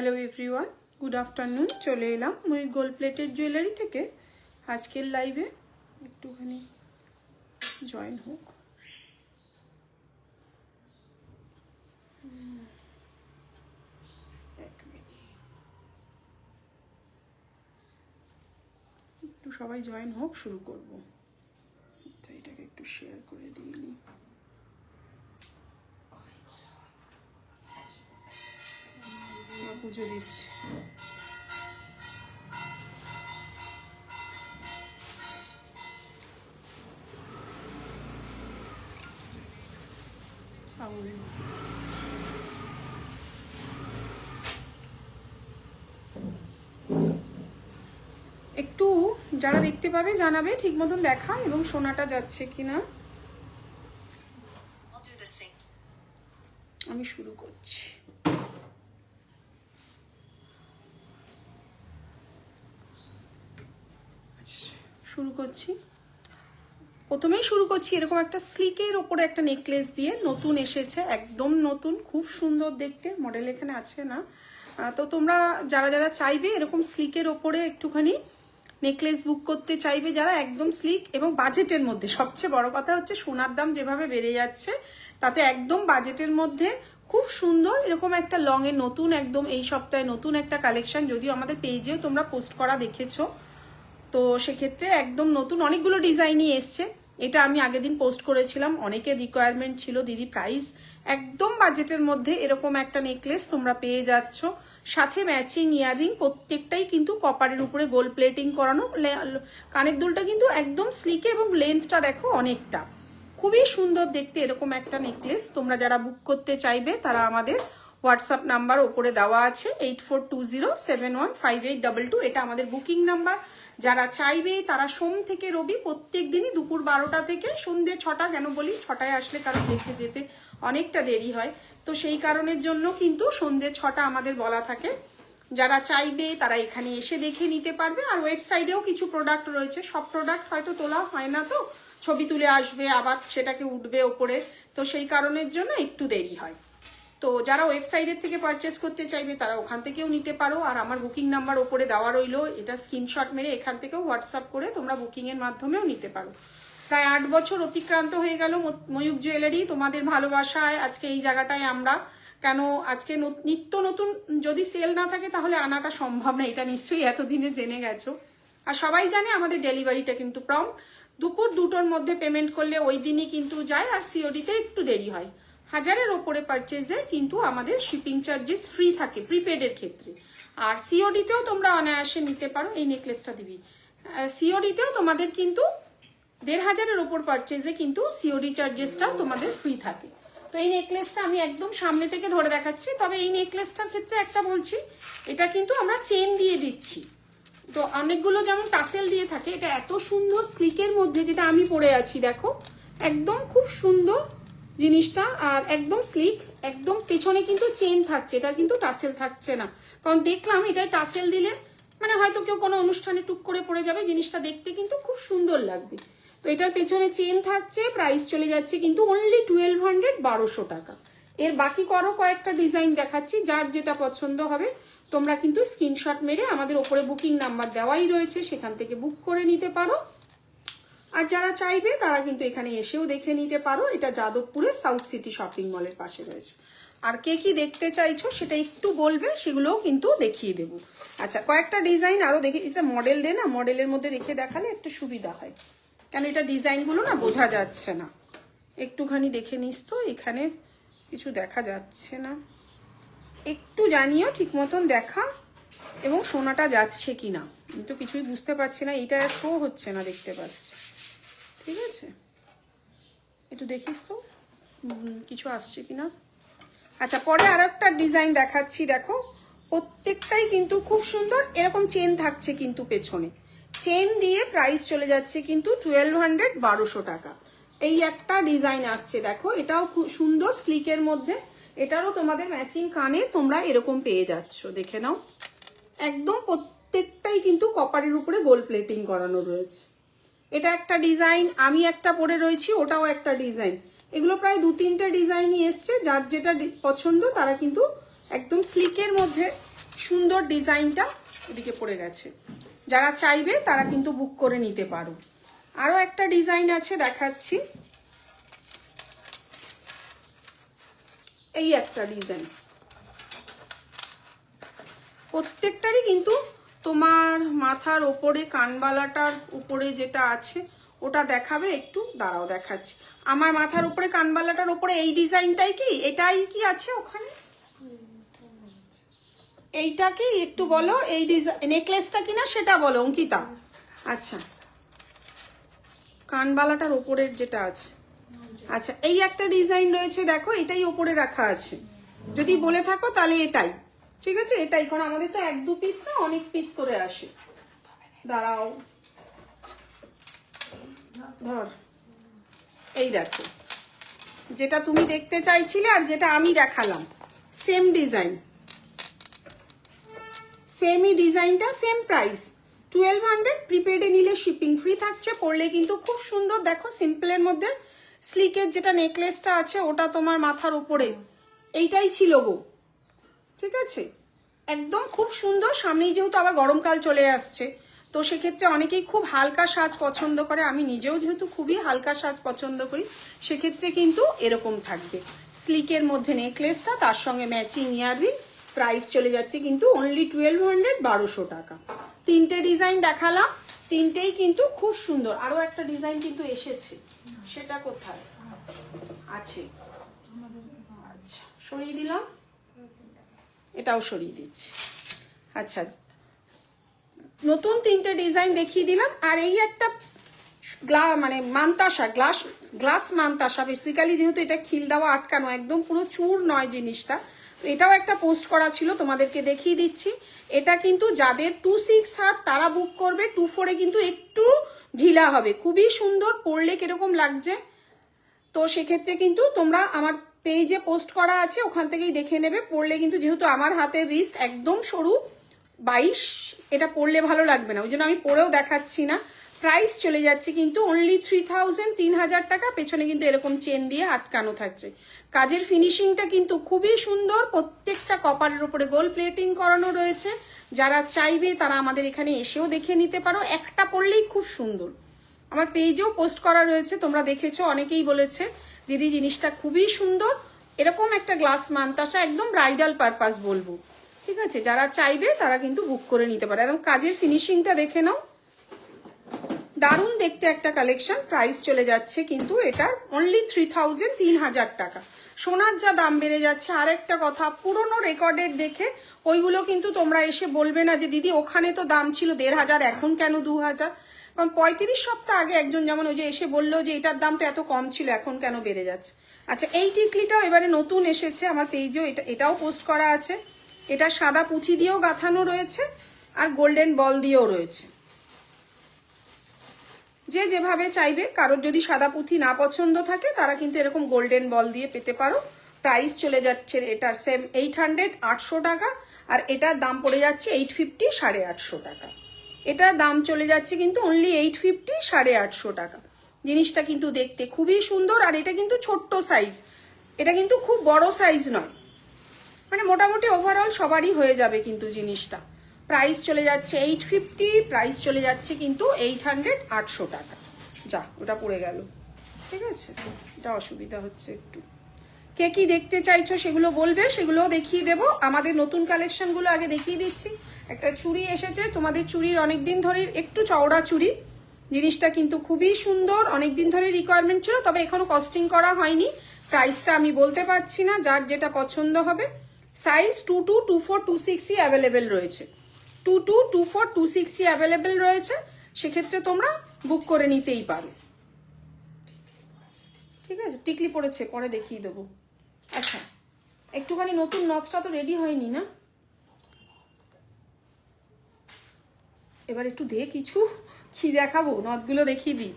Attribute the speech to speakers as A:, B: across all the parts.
A: Hello everyone, good afternoon. চলে এলাম মই গোল্ড প্লেটেড জুয়েলারি থেকে। আজকের লাইভে একটুখানি জয়েন হোক। একটু সবাই জয়েন হোক, শুরু করব। এটাকে একটু শেয়ার করে দিয়ে নিই। পুজো দিচ্ছি। একটু যারা দেখতে পাবে জানাবে ঠিক মতন দেখা এবং শোনাটা যাচ্ছে কিনা। আমি শুরু করছি। শুরু করছি। প্রথমেই শুরু করছি এরকম একটা স্লিকের ওপরে একটা নেকলেস দিয়ে, নতুন এসেছে, একদম নতুন, খুব সুন্দর দেখতে। মডেল এখানে আছে না, তো তোমরা যারা যারা চাইবে এরকম স্লিকের ওপরে একটুখানি নেকলেস বুক করতে চাইবে, যারা একদম স্লিক এবং বাজেটের মধ্যে, সবচেয়ে বড় কথা হচ্ছে সোনার দাম যেভাবে বেড়ে যাচ্ছে তাতে একদম বাজেটের মধ্যে খুব সুন্দর এরকম একটা লং এ নতুন, একদম এই সপ্তাহে নতুন একটা কালেকশন, যদিও আমাদের পেজেও তোমরা পোস্ট করা দেখেছো। তো সেক্ষেত্রে একদম নতুন অনেকগুলো ডিজাইনই এসছে। এটা আমি আগের দিন পোস্ট করেছিলাম, অনেকের রিকোয়ারমেন্ট ছিল দিদি প্রাইস একদম বাজেটের মধ্যে এরকম একটা নেকলেস তোমরা পেয়ে যাচ্ছ, সাথে ম্যাচিং ইয়াররিং, প্রত্যেকটাই কিন্তু কপারের উপরে গোল্ড প্লেটিং করানো। কানের দুলটা কিন্তু একদম স্লিকে এবং লেন্থটা দেখো অনেকটা, খুবই সুন্দর দেখতে এরকম একটা নেকলেস। তোমরা যারা বুক করতে চাইবে তারা আমাদের হোয়াটসঅ্যাপ নাম্বার ওপরে দেওয়া আছে 8420715822, এটা আমাদের বুকিং নাম্বার। যারা চাইবে তারা সোম থেকে রবি প্রত্যেক দিনই দুপুর 12টা থেকে সন্ধ্যে 6টা, কেন বলি 6টায় আসলে কারণ দেখতে যেতে অনেকটা দেরি হয়, তো সেই কারণের জন্য কিন্তু সন্ধ্যে 6টা আমাদের বলা থাকে। যারা চাইবে তারা এখানে এসে দেখে নিতে পারবে। আর ওয়েবসাইটেও কিছু প্রোডাক্ট রয়েছে, সব প্রোডাক্ট হয়তো তোলা হয় না, তো ছবি তুলে আসবে আবার সেটাকে উঠবে ওপরে, তো সেই কারণের জন্য একটু দেরি হয়। তো যারা ওয়েবসাইটের থেকে পারচেস করতে চাইবে তারা ওখান থেকেও নিতে পারো। আর আমার বুকিং নাম্বার ওপরে দেওয়া রইলো, এটা স্ক্রিনশট মেরে এখান থেকেও হোয়াটসঅ্যাপ করে তোমরা বুকিংয়ের মাধ্যমেও নিতে পারো। প্রায় 8 বছর অতিক্রান্ত হয়ে গেল ময়ূক জুয়েলারি, তোমাদের ভালোবাসায় আজকে এই জায়গাটায় আমরা। কেন আজকে নিত্য নতুন যদি সেল না থাকে তাহলে আনাটা সম্ভব না, এটা নিশ্চয়ই এতদিনে জেনে গেছো। আর সবাই জানে আমাদের ডেলিভারিটা কিন্তু প্রম্পট, দুপুর 2টোর মধ্যে পেমেন্ট করলে ওই দিনই কিন্তু যায়। আর সিওডিতে একটু দেরি হয়, 1000-এর ওপরে পারচেজে কিন্তু আমাদের শিপিং চার্জেস ফ্রি থাকে প্রিপেডের ক্ষেত্রে। আর সিওডিতেও তোমরা অনায়াসে নিতে পারো। এই নেকলেসটা দিবি, সিওডিতেও তোমাদের কিন্তু 1500-এর ওপর পারচেজে কিন্তু সিওডি চার্জেসটাও তোমাদের ফ্রি থাকে। তো এই নেকলেসটা আমি একদম সামনে থেকে ধরে দেখাচ্ছি, তবে এই নেকলেসটার ক্ষেত্রে একটা বলছি, এটা কিন্তু আমরা চেন দিয়ে দিচ্ছি। তো অনেকগুলো যেমন টাসেল দিয়ে থাকে, এটা এত সুন্দর স্লিকের মধ্যে, যেটা আমি পরে আছি দেখো, একদম খুব সুন্দর জিনিসটা। আর একদম স্লিক, একদম পেছনে কিন্তু চেন থাকছে, এটা কিন্তু টাসেল থাকছে না। কারণ দেখলাম এটা টাসেল দিলে মানে হয়তো কেউ কোনো অনুষ্ঠানে টুক করে পড়ে যাবে, জিনিসটা দেখতে কিন্তু খুব সুন্দর লাগবে। তো এটার পেছনে চেন থাকছে, প্রাইস চলে যাচ্ছে কিন্তু অনলি 1200, 1200 টাকা। এর বাকি করো কয়েকটা ডিজাইন দেখাচ্ছি, যার যেটা পছন্দ হবে তোমরা কিন্তু স্ক্রিনশট মেরে আমাদের ওপরে বুকিং নাম্বার দেওয়াই রয়েছে, সেখান থেকে বুক করে নিতে পারো। আর যারা চাইবে তারা কিন্তু এখানে এসেও দেখে নিতে পারো, এটা যাদবপুরে সাউথ সিটি শপিং মলের পাশে রয়েছে। আর কে কি দেখতে চাইছো সেটা একটু বলবে, সেগুলোও কিন্তু দেখিয়ে দেবো। আচ্ছা, কয়েকটা ডিজাইন আরো দেখি, এটা মডেল দে না, মডেলের মধ্যে রেখে দেখালে একটু সুবিধা হয়, কেন এটা ডিজাইনগুলো না বোঝা যাচ্ছে না। একটুখানি দেখে নিস তো, এখানে কিছু দেখা যাচ্ছে না, একটু জানিও ঠিক মতন দেখা এবং শোনাটা যাচ্ছে কি না। আমি তো কিছুই বুঝতে পারছি না, এটা শো হচ্ছে না, দেখতে পাচ্ছি। ঠিক আছে, একটু দেখিস তো কিছু আসছে কিনা। আচ্ছা, পরে আর একটা ডিজাইন দেখাচ্ছি, দেখো প্রত্যেকটাই কিন্তু খুব সুন্দর, এরকম চেন থাকছে কিন্তু পেছনে, চেন দিয়ে প্রাইস চলে যাচ্ছে কিন্তু 1200, 1200 টাকা। এই একটা ডিজাইন আসছে দেখো, এটাও খুব সুন্দর স্লিকের মধ্যে, এটারও তোমাদের ম্যাচিং কানে তোমরা এরকম পেয়ে যাচ্ছ, দেখে নাও। একদম প্রত্যেকটাই কিন্তু কপারের উপরে গোল্ড প্লেটিং করানো রয়েছে। এটা একটা ডিজাইন, আমি একটা পরে রয়েছি, ওটাও একটা ডিজাইন। এগুলো প্রায় 2-3টে ডিজাইনই এসছে, যার যেটা পছন্দ তারা কিন্তু একদম স্লিকের মধ্যে সুন্দর ডিজাইনটা এদিকে পড়ে গেছে। যারা চাইবে তারা কিন্তু বুক করে নিতে পারো। আরো একটা ডিজাইন আছে দেখাচ্ছি, এই একটা ডিজাইন, প্রত্যেকটারই কিন্তু তোমার মাথার ওপরে কানবালাটার উপরে যেটা আছে ওটা দেখাবে, একটু দাঁড়াও দেখাচ্ছি। আমার মাথার উপরে কানবালাটার উপরে এই ডিজাইনটাই কি, এটাই কি আছে ওখানে, এইটা কি একটু বলো, এই ডিজাইন নেকলেসটা কিনা সেটা বলো অঙ্কিতা। আচ্ছা, কানবালাটার ওপরের যেটা আছে, আচ্ছা এই একটা ডিজাইন রয়েছে দেখো, এটাই ওপরে রাখা আছে। যদি বলে থাকো তাহলে এটাই ঠিক আছে, এটাই, কারণ আমাদের তো 1-2 পিস না, অনেক পিস করে আসে। দাঁড়াও, ধর, এই দেখো যেটা তুমি দেখতে চাইছিলে আর যেটা আমি দেখালাম, সেম ডিজাইন, সেমই ডিজাইনটা, সেম প্রাইস 1200। প্রিপেডে নিলে শিপিং ফ্রি থাকছে। পরলে কিন্তু খুব সুন্দর, দেখো সিম্পলের মধ্যে স্লিকের যেটা নেকলেসটা আছে ওটা তোমার মাথার উপরে এইটাই ছিল গো, ঠিক আছে, একদম খুব সুন্দর। সামনেই যেহেতু আবার গরমকাল চলে আসছে, তো সেক্ষেত্রে অনেকেই খুব হালকা সাজ পছন্দ করে, আমি নিজেও যেহেতু খুবই হালকা সাজ পছন্দ করি, সেক্ষেত্রে কিন্তু এরকম থাকবে স্লিকের মধ্যে নেকলেসটা, তার সঙ্গে ম্যাচিং ইয়াররিং। প্রাইস চলে যাচ্ছে কিন্তু অনলি 1200, 1200 টাকা। তিনটে ডিজাইন দেখালাম, তিনটেই কিন্তু খুব সুন্দর। আরো একটা ডিজাইন কিন্তু এসেছে, সেটা কোথায় আছে, আচ্ছা সরিয়ে দিলাম, এটাও সরিয়ে দিচ্ছি। আচ্ছা, নতুন তিনটে ডিজাইন দেখিয়ে দিলাম। আর এই একটা মানে মান্তাসা, গ্লাস মান্তাসা, বেসিক্যালি যেহেতু এটা খিল দেওয়া আটকানো, একদম পুরো চুর নয় জিনিসটা, তো এটাও একটা পোস্ট করা ছিল, তোমাদেরকে দেখিয়ে দিচ্ছি। এটা কিন্তু যাদের 2-6 হাত তারা বুক করবে, 2-4 কিন্তু একটু ঢিলা হবে, খুবই সুন্দর। পরলে কিরকম লাগছে, তো সেক্ষেত্রে কিন্তু তোমরা আমার পেজে পোস্ট করা আছে, ওখান থেকেই দেখে নেবে। পরলে কিন্তু যেহেতু আমার হাতের রিস্ট একদম সরু 22, এটা পরলে ভালো লাগবে না, ওই জন্য আমি পরেও দেখাচ্ছি না। প্রাইস চলে যাচ্ছে কিন্তু অনলি 3000, 3000 টাকা। পেছনে কিন্তু এরকম চেন দিয়ে আটকানো থাকছে। কাজের ফিনিশিংটা কিন্তু খুবই সুন্দর, প্রত্যেকটা কপারের উপরে গোল্ড প্লেটিং করানো রয়েছে। যারা চাইবে তারা আমাদের এখানে এসেও দেখে নিতে পারো, একটা পরলেই খুব সুন্দর। আমার পেজেও পোস্ট করা রয়েছে, তোমরা দেখেছো, অনেকেই বলেছে দিদি জিনিসটা খুবই সুন্দর। এরকম একটা গ্লাস মান্তাসা, একদম ব্রাইডাল পারপাস বলবো, ঠিক আছে। যারা চাইবে তারা কিন্তু বুক করে নিতে পারে। একদম কাজের ফিনিশিংটা দেখে নাও, দারুণ দেখতে একটা কালেকশন। প্রাইস চলে যাচ্ছে কিন্তু এটা অনলি 3000, 3000 টাকা। সোনার যা দাম বেড়ে যাচ্ছে, আর একটা কথা, পুরনো রেকর্ডের দেখে ওইগুলো কিন্তু তোমরা এসে বলবে না যে দিদি ওখানে তো দাম ছিল 1500, এখন কেন 2000। কারণ 35 সপ্তাহ আগে একজন যেমন ওই যে এসে বললো যে এটার দাম তো এত কম ছিল, এখন কেন বেড়ে যাচ্ছে। আচ্ছা, এই টিকলিটাও এবারে নতুন এসেছে, আমার পেজেও এটাও পোস্ট করা আছে। এটা সাদা পুঁথি দিয়েও গাঁথানো রয়েছে আর গোল্ডেন বল দিয়েও রয়েছে, যে যেভাবে চাইবে। কারোর যদি সাদা পুঁথি না পছন্দ থাকে তারা কিন্তু এরকম গোল্ডেন বল দিয়ে পেতে পারো। প্রাইস চলে যাচ্ছে এটার সেম 800, 800 টাকা। আর এটার দাম পড়ে যাচ্ছে 850, 850 টাকা। এটার দাম চলে যাচ্ছে কিন্তু অনলি 850, 850 টাকা। জিনিসটা কিন্তু দেখতে খুবই সুন্দর। আর এটা কিন্তু ছোট্ট সাইজ, এটা কিন্তু খুব বড় সাইজ নয়, মানে মোটামুটি ওভারঅল সবারই হয়ে যাবে কিন্তু জিনিসটা। প্রাইস চলে যাচ্ছে 850, প্রাইস চলে যাচ্ছে কিন্তু 800, 800 টাকা। যা, ওটা পড়ে গেল, ঠিক আছে, এটা অসুবিধা হচ্ছে একটু। কে কি দেখতে চাইছো সেগুলো বলবে, সেগুলোও দেখিয়ে দেবো। আমাদের নতুন কালেকশনগুলো আগে দেখিয়ে দিচ্ছি। একটা চুড়ি এসেছে, তোমাদের চুড়ির অনেকদিন ধরে, একটু চওড়া চুড়ি, জিনিসটা কিন্তু খুবই সুন্দর, অনেকদিন ধরে রিকোয়ারমেন্ট ছিল, তবে এখনো কস্টিং করা হয়নি। প্রাইসটা আমি বলতে পারছি না, যার যেটা পছন্দ হবে। সাইজ 22, 24, 26 অ্যাভেলেবেল রয়েছে, 22, 24, 26 অ্যাভেলেবেল রয়েছে। সেক্ষেত্রে তোমরা বুক করে নিতেই পারো, ঠিক আছে। টিকলি পড়েছে, পরে দেখিয়ে দেবো। আচ্ছা, একটুখানি নতুন নথটা তো রেডি হয়নি না, এবার একটু দে কিছু, কি দেখাবো, নথগুলো দেখিয়ে দিই।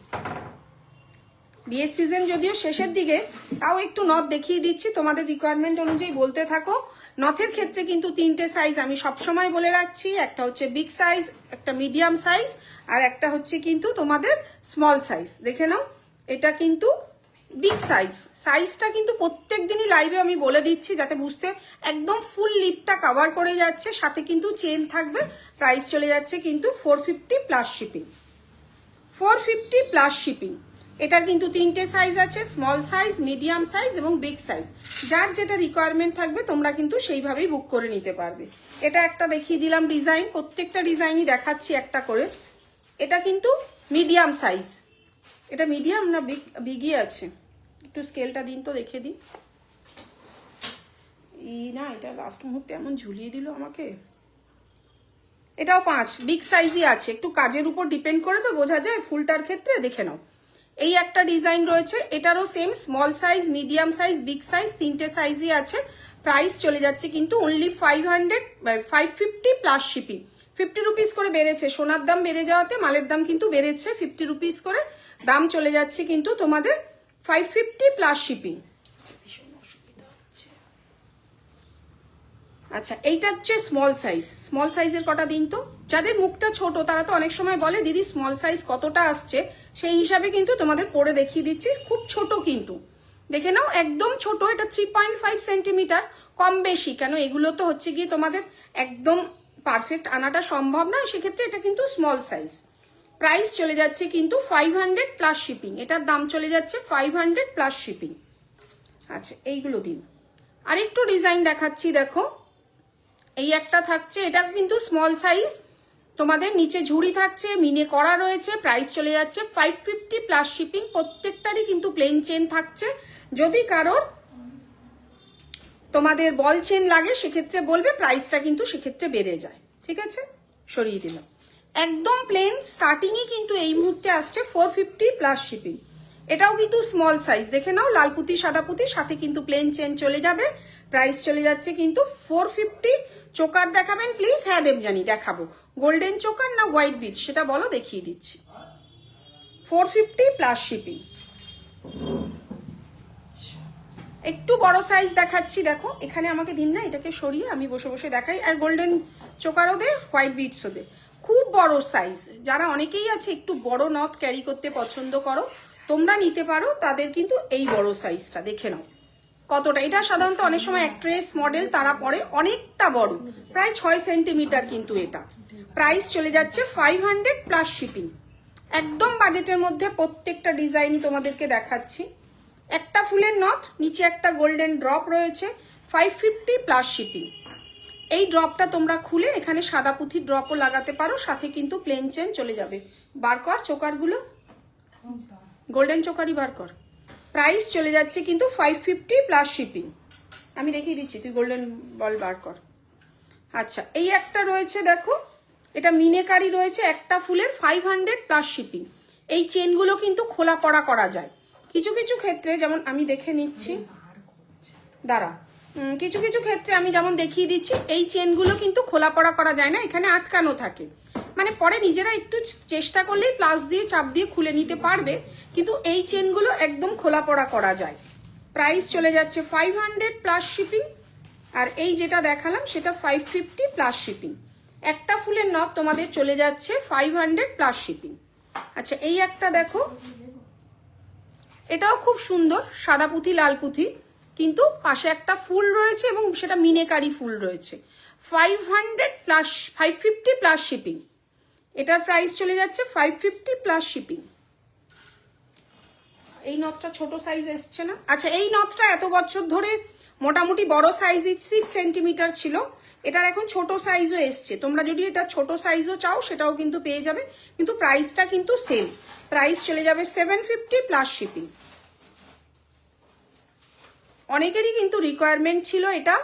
A: বিয়ের সিজন যদিও শেষের দিকে, তাও একটু নথ দেখিয়ে দিচ্ছি, তোমাদের রিকোয়ারমেন্ট অনুযায়ী বলতে থাকো। নথের ক্ষেত্রে কিন্তু 3টে সাইজ আমি সবসময় বলে রাখছি, একটা হচ্ছে বিগ সাইজ, একটা মিডিয়াম সাইজ, আর একটা হচ্ছে কিন্তু তোমাদের স্মল সাইজ। দেখে নাও, এটা কিন্তু বিগ সাইজ, সাইজটা কিন্তু প্রত্যেক দিনই লাইভে আমি বলে দিচ্ছি যাতে বুঝতে, একদম ফুল লিপটা কভার করে যাচ্ছে, সাথে কিন্তু চেন থাকবে। প্রাইস চলে যাচ্ছে কিন্তু 450 প্লাস শিপিং, 450 প্লাস শিপিং। এটার কিন্তু 3টে সাইজ আছে, স্মল সাইজ, মিডিয়াম সাইজ এবং বিগ সাইজ। যার যেটা রিকোয়ারমেন্ট থাকবে তোমরা কিন্তু সেইভাবেই বুক করে নিতে পারবে। এটা একটা দেখিয়ে দিলাম ডিজাইন, প্রত্যেকটা ডিজাইনই দেখাচ্ছি একটা করে। এটা কিন্তু মিডিয়াম সাইজ, এটা মিডিয়াম না বিগই আছে, একটু স্কেলটা দিন তো দেখে দিন। না এটা লাস্ট মুহূর্তে এমন ঝুলিয়ে দিল আমাকে। এটাও 5, বিগ সাইজই আছে, একটু কাজের উপর ডিপেন্ড করে তো বোঝা যায় ফুলটার ক্ষেত্রে। দেখে নাও, এই একটা ডিজাইন রয়েছে, এটারও same small size, medium size, big size, 3টে সাইজই আছে। প্রাইস চলে যাচ্ছে কিন্তু অনলি 550 প্লাস শিপিং। 50 রুপিস করে বেড়েছে, সোনার দাম বেড়ে যাওয়াতে মালের দাম কিন্তু বেড়েছে 50 রুপিস করে। দাম চলে যাচ্ছে কিন্তু তোমাদের 550 প্লাস শিপিং। আচ্ছা, এইটা হচ্ছে স্মল সাইজ। স্মল সাইজের কটা দিন তো, যাদের মুখটা ছোট তারা তো অনেক সময় বলে দিদি স্মল সাইজ কতটা আসছে, সেই হিসাবে কিন্তু তোমাদের পরে দেখিয়ে দিচ্ছি। খুব ছোট কিন্তু, দেখে নাও একদম ছোট। এটা 3.5 সেন্টিমিটার, কম বেশি কেন, এগুলো তো হচ্ছে গিয়ে তোমাদের একদম পারফেক্ট আনাটা সম্ভব নয়, সেক্ষেত্রে এটা কিন্তু স্মল সাইজ। প্রাইস চলে যাচ্ছে কিন্তু 500 প্লাস শিপিং। এটার দাম চলে যাচ্ছে 500 প্লাস শিপিং। আচ্ছা, এইগুলো দিন। আরেকটু ডিজাইন দেখাচ্ছি, দেখো এই একটা থাকছে, এটা কিন্তু স্মল সাইজ, তোমাদের নিচে ঝুড়ি থাকছে, মিনে করা রয়েছে। প্রাইস চলে যাচ্ছে 550 প্লাস শিপিং। প্রত্যেকটারই কিন্তু প্লেন চেন থাকছে। যদি কারোর তোমাদের বল চেন লাগে সেক্ষেত্রে বলবে, প্রাইসটা কিন্তু সেক্ষেত্রে বেড়ে যায়। ঠিক আছে, সরিয়ে দিলাম। একদম প্লেন স্টার্টিংই কিন্তু এই মুহূর্তে আসছে 450 প্লাস শিপিং। এটাও কিন্তু স্মল সাইজ, দেখে নাও লাল পুঁতি সাদা পুঁতি, সাথে কিন্তু প্লেন চেন চলে যাবে। প্রাইস চলে যাচ্ছে কিন্তু 450। চোকার দেখাবেন প্লিজ? হ্যাঁ দেবজানি দেখাবো। গোল্ডেন চোকার না হোয়াইট বিট সেটা বলো, দেখিয়ে দিচ্ছি। 450 প্লাস শিপিং। একটু বড় সাইজ দেখাচ্ছি, দেখো এখানে আমাকে দিন না, এটাকে সরিয়ে আমি বসে বসে দেখাই। আর গোল্ডেন চোকারও দে, হোয়াইট বিটসও দে। খুব বড় সাইজ, যারা অনেকেই আছে একটু বড় নথ ক্যারি করতে পছন্দ করো তোমরা নিতে পারো, তাদের কিন্তু এই বড় সাইজটা দেখে নাও কতটা। এটা সাধারণত অনেক সময় অ্যাক্ট্রেস মডেল তারা পরে, অনেকটা বড়, প্রায় 6 সেন্টিমিটার কিন্তু এটা। প্রাইস চলে যাচ্ছে 500 প্লাস শিপিং। একদম বাজেটের মধ্যে প্রত্যেকটা ডিজাইনই তোমাদেরকে দেখাচ্ছি। একটা ফুলের নথ, নিচে একটা গোল্ডেন ড্রপ রয়েছে, 550 প্লাস শিপিং। এই ড্রপটা তোমরা খুলে এখানে সাদা পুঁথির ড্রপও লাগাতে পারো, সাথে কিন্তু প্লেন চেন চলে যাবে। বার কর চোকারগুলো, গোল্ডেন চোকারই বার কর। প্রাইস চলে যাচ্ছে কিন্তু 550 প্লাস শিপিং। আমি দেখিয়ে দিচ্ছি, তুই গোল্ডেন বল বার কর। আচ্ছা, এই একটা রয়েছে দেখো, এটা মিনেকারি রয়েছে, একটা ফুলের 500 প্লাস শিপিং। এই চেনগুলো কিন্তু খোলা পড়া করা যায় কিছু কিছু ক্ষেত্রে, যেমন আমি দেখে নিচ্ছি দাঁড়া, কিছু কিছু ক্ষেত্রে আমি যেমন দেখিয়ে দিচ্ছি, এই চেনগুলো কিন্তু খোলা পড়া করা যায় না, এখানে আটকানো থাকে। মানে পরে নিজেরা একটু চেষ্টা করলেই প্লাস দিয়ে চাপ দিয়ে খুলে নিতে পারবে, কিন্তু এই চেনগুলো একদম খোলা পড়া করা যায়। প্রাইস চলে যাচ্ছে 500 প্লাস শিপিং। আর এই যেটা দেখালাম সেটা 550 প্লাস শিপিং। একটা ফুলের নথ তোমাদের চলে যাচ্ছে 500 প্লাস শিপিং। আচ্ছা, এই একটা দেখো, এটাও খুব সুন্দর, সাদা পুঁথি লাল পুঁথি, কিন্তু পাশে একটা ফুল রয়েছে এবং সেটা মিনেকারি ফুল রয়েছে। 550 প্লাস শিপিং। এটার প্রাইস চলে যাচ্ছে 550 প্লাস শিপিং। এই নথটা ছোট সাইজ এসছে না? আচ্ছা, এই নথটা এত বছর ধরে মোটামুটি বড় সাইজ 6 সেন্টিমিটার ছিল, এটার এখন ছোট সাইজও এসছে। তোমরা যদি এটা ছোট সাইজও চাও সেটাও কিন্তু পেয়ে যাবে, কিন্তু প্রাইসটা কিন্তু সেম। প্রাইস চলে যাবে 750 প্লাস শিপিং। অনেকেরই কিন্তু রিকোয়ারমেন্ট ছিল এটা,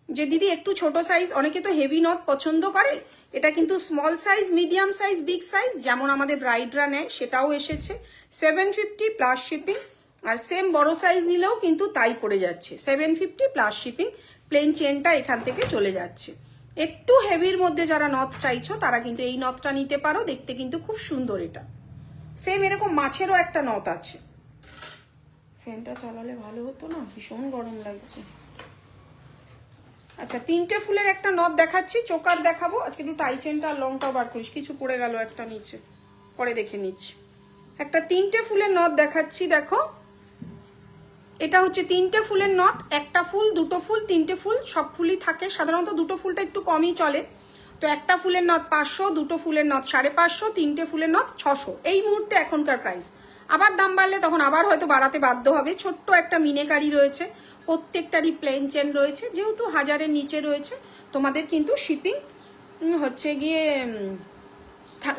A: যে দিদি একটু ছোট সাইজ, অনেকে তো হেভি নথ পছন্দ করে। এটা কিন্তু small size, medium size, big size, যেমন আমাদের ব্রাইডরা নেয় সেটাও এসেছে। 750 প্লাস শিপিং। আর সেম বড় সাইজ নিলেও কিন্তু তাই পড়ে যাচ্ছে, 750 প্লাস শিপিং। প্লেন চেনটা এখান থেকে চলে যাচ্ছে। একটু হেভির মধ্যে যারা নথ চাইছো তারা কিন্তু এই নথটা নিতে পারো, দেখতে কিন্তু খুব সুন্দর। এটা সেম এরকম মাছেরও একটা নথ আছে। ফ্যানটা চালালে ভালো হতো না, ভীষণ গরম লাগছে। আচ্ছা, 3টে ফুলের একটা নথ দেখাচ্ছি, চোকার দেখাবো। আজকে একটু টাই চেনটা আর লংটাও বার করিস, কিছু পড়ে গেল একটা নিচে, পরে দেখে নিচ্ছি। একটা 3টে ফুলের নথ দেখাচ্ছি, দেখো এটা হচ্ছে 3টে ফুলের নথ, একটা ফুল, দুটো ফুল, 3টে ফুল, সব ফুলই থাকে। সাধারণত দুটো ফুলটা একটু কমই চলে। তো একটা ফুলের নথ 500, দুটো ফুলের নথ 550, 3টে ফুলের নথ 600 এই মুহূর্তে এখনকার প্রাইস। আবার দাম বাড়লে তখন আবার হয়তো বাড়াতে বাধ্য হবে। ছোট্ট একটা মিনেকারি রয়েছে, প্রত্যেকটারই প্লেন চেন রয়েছে, যেহেতু 1000-এর নিচে রয়েছে তোমাদের কিন্তু শিপিং হচ্ছে গিয়ে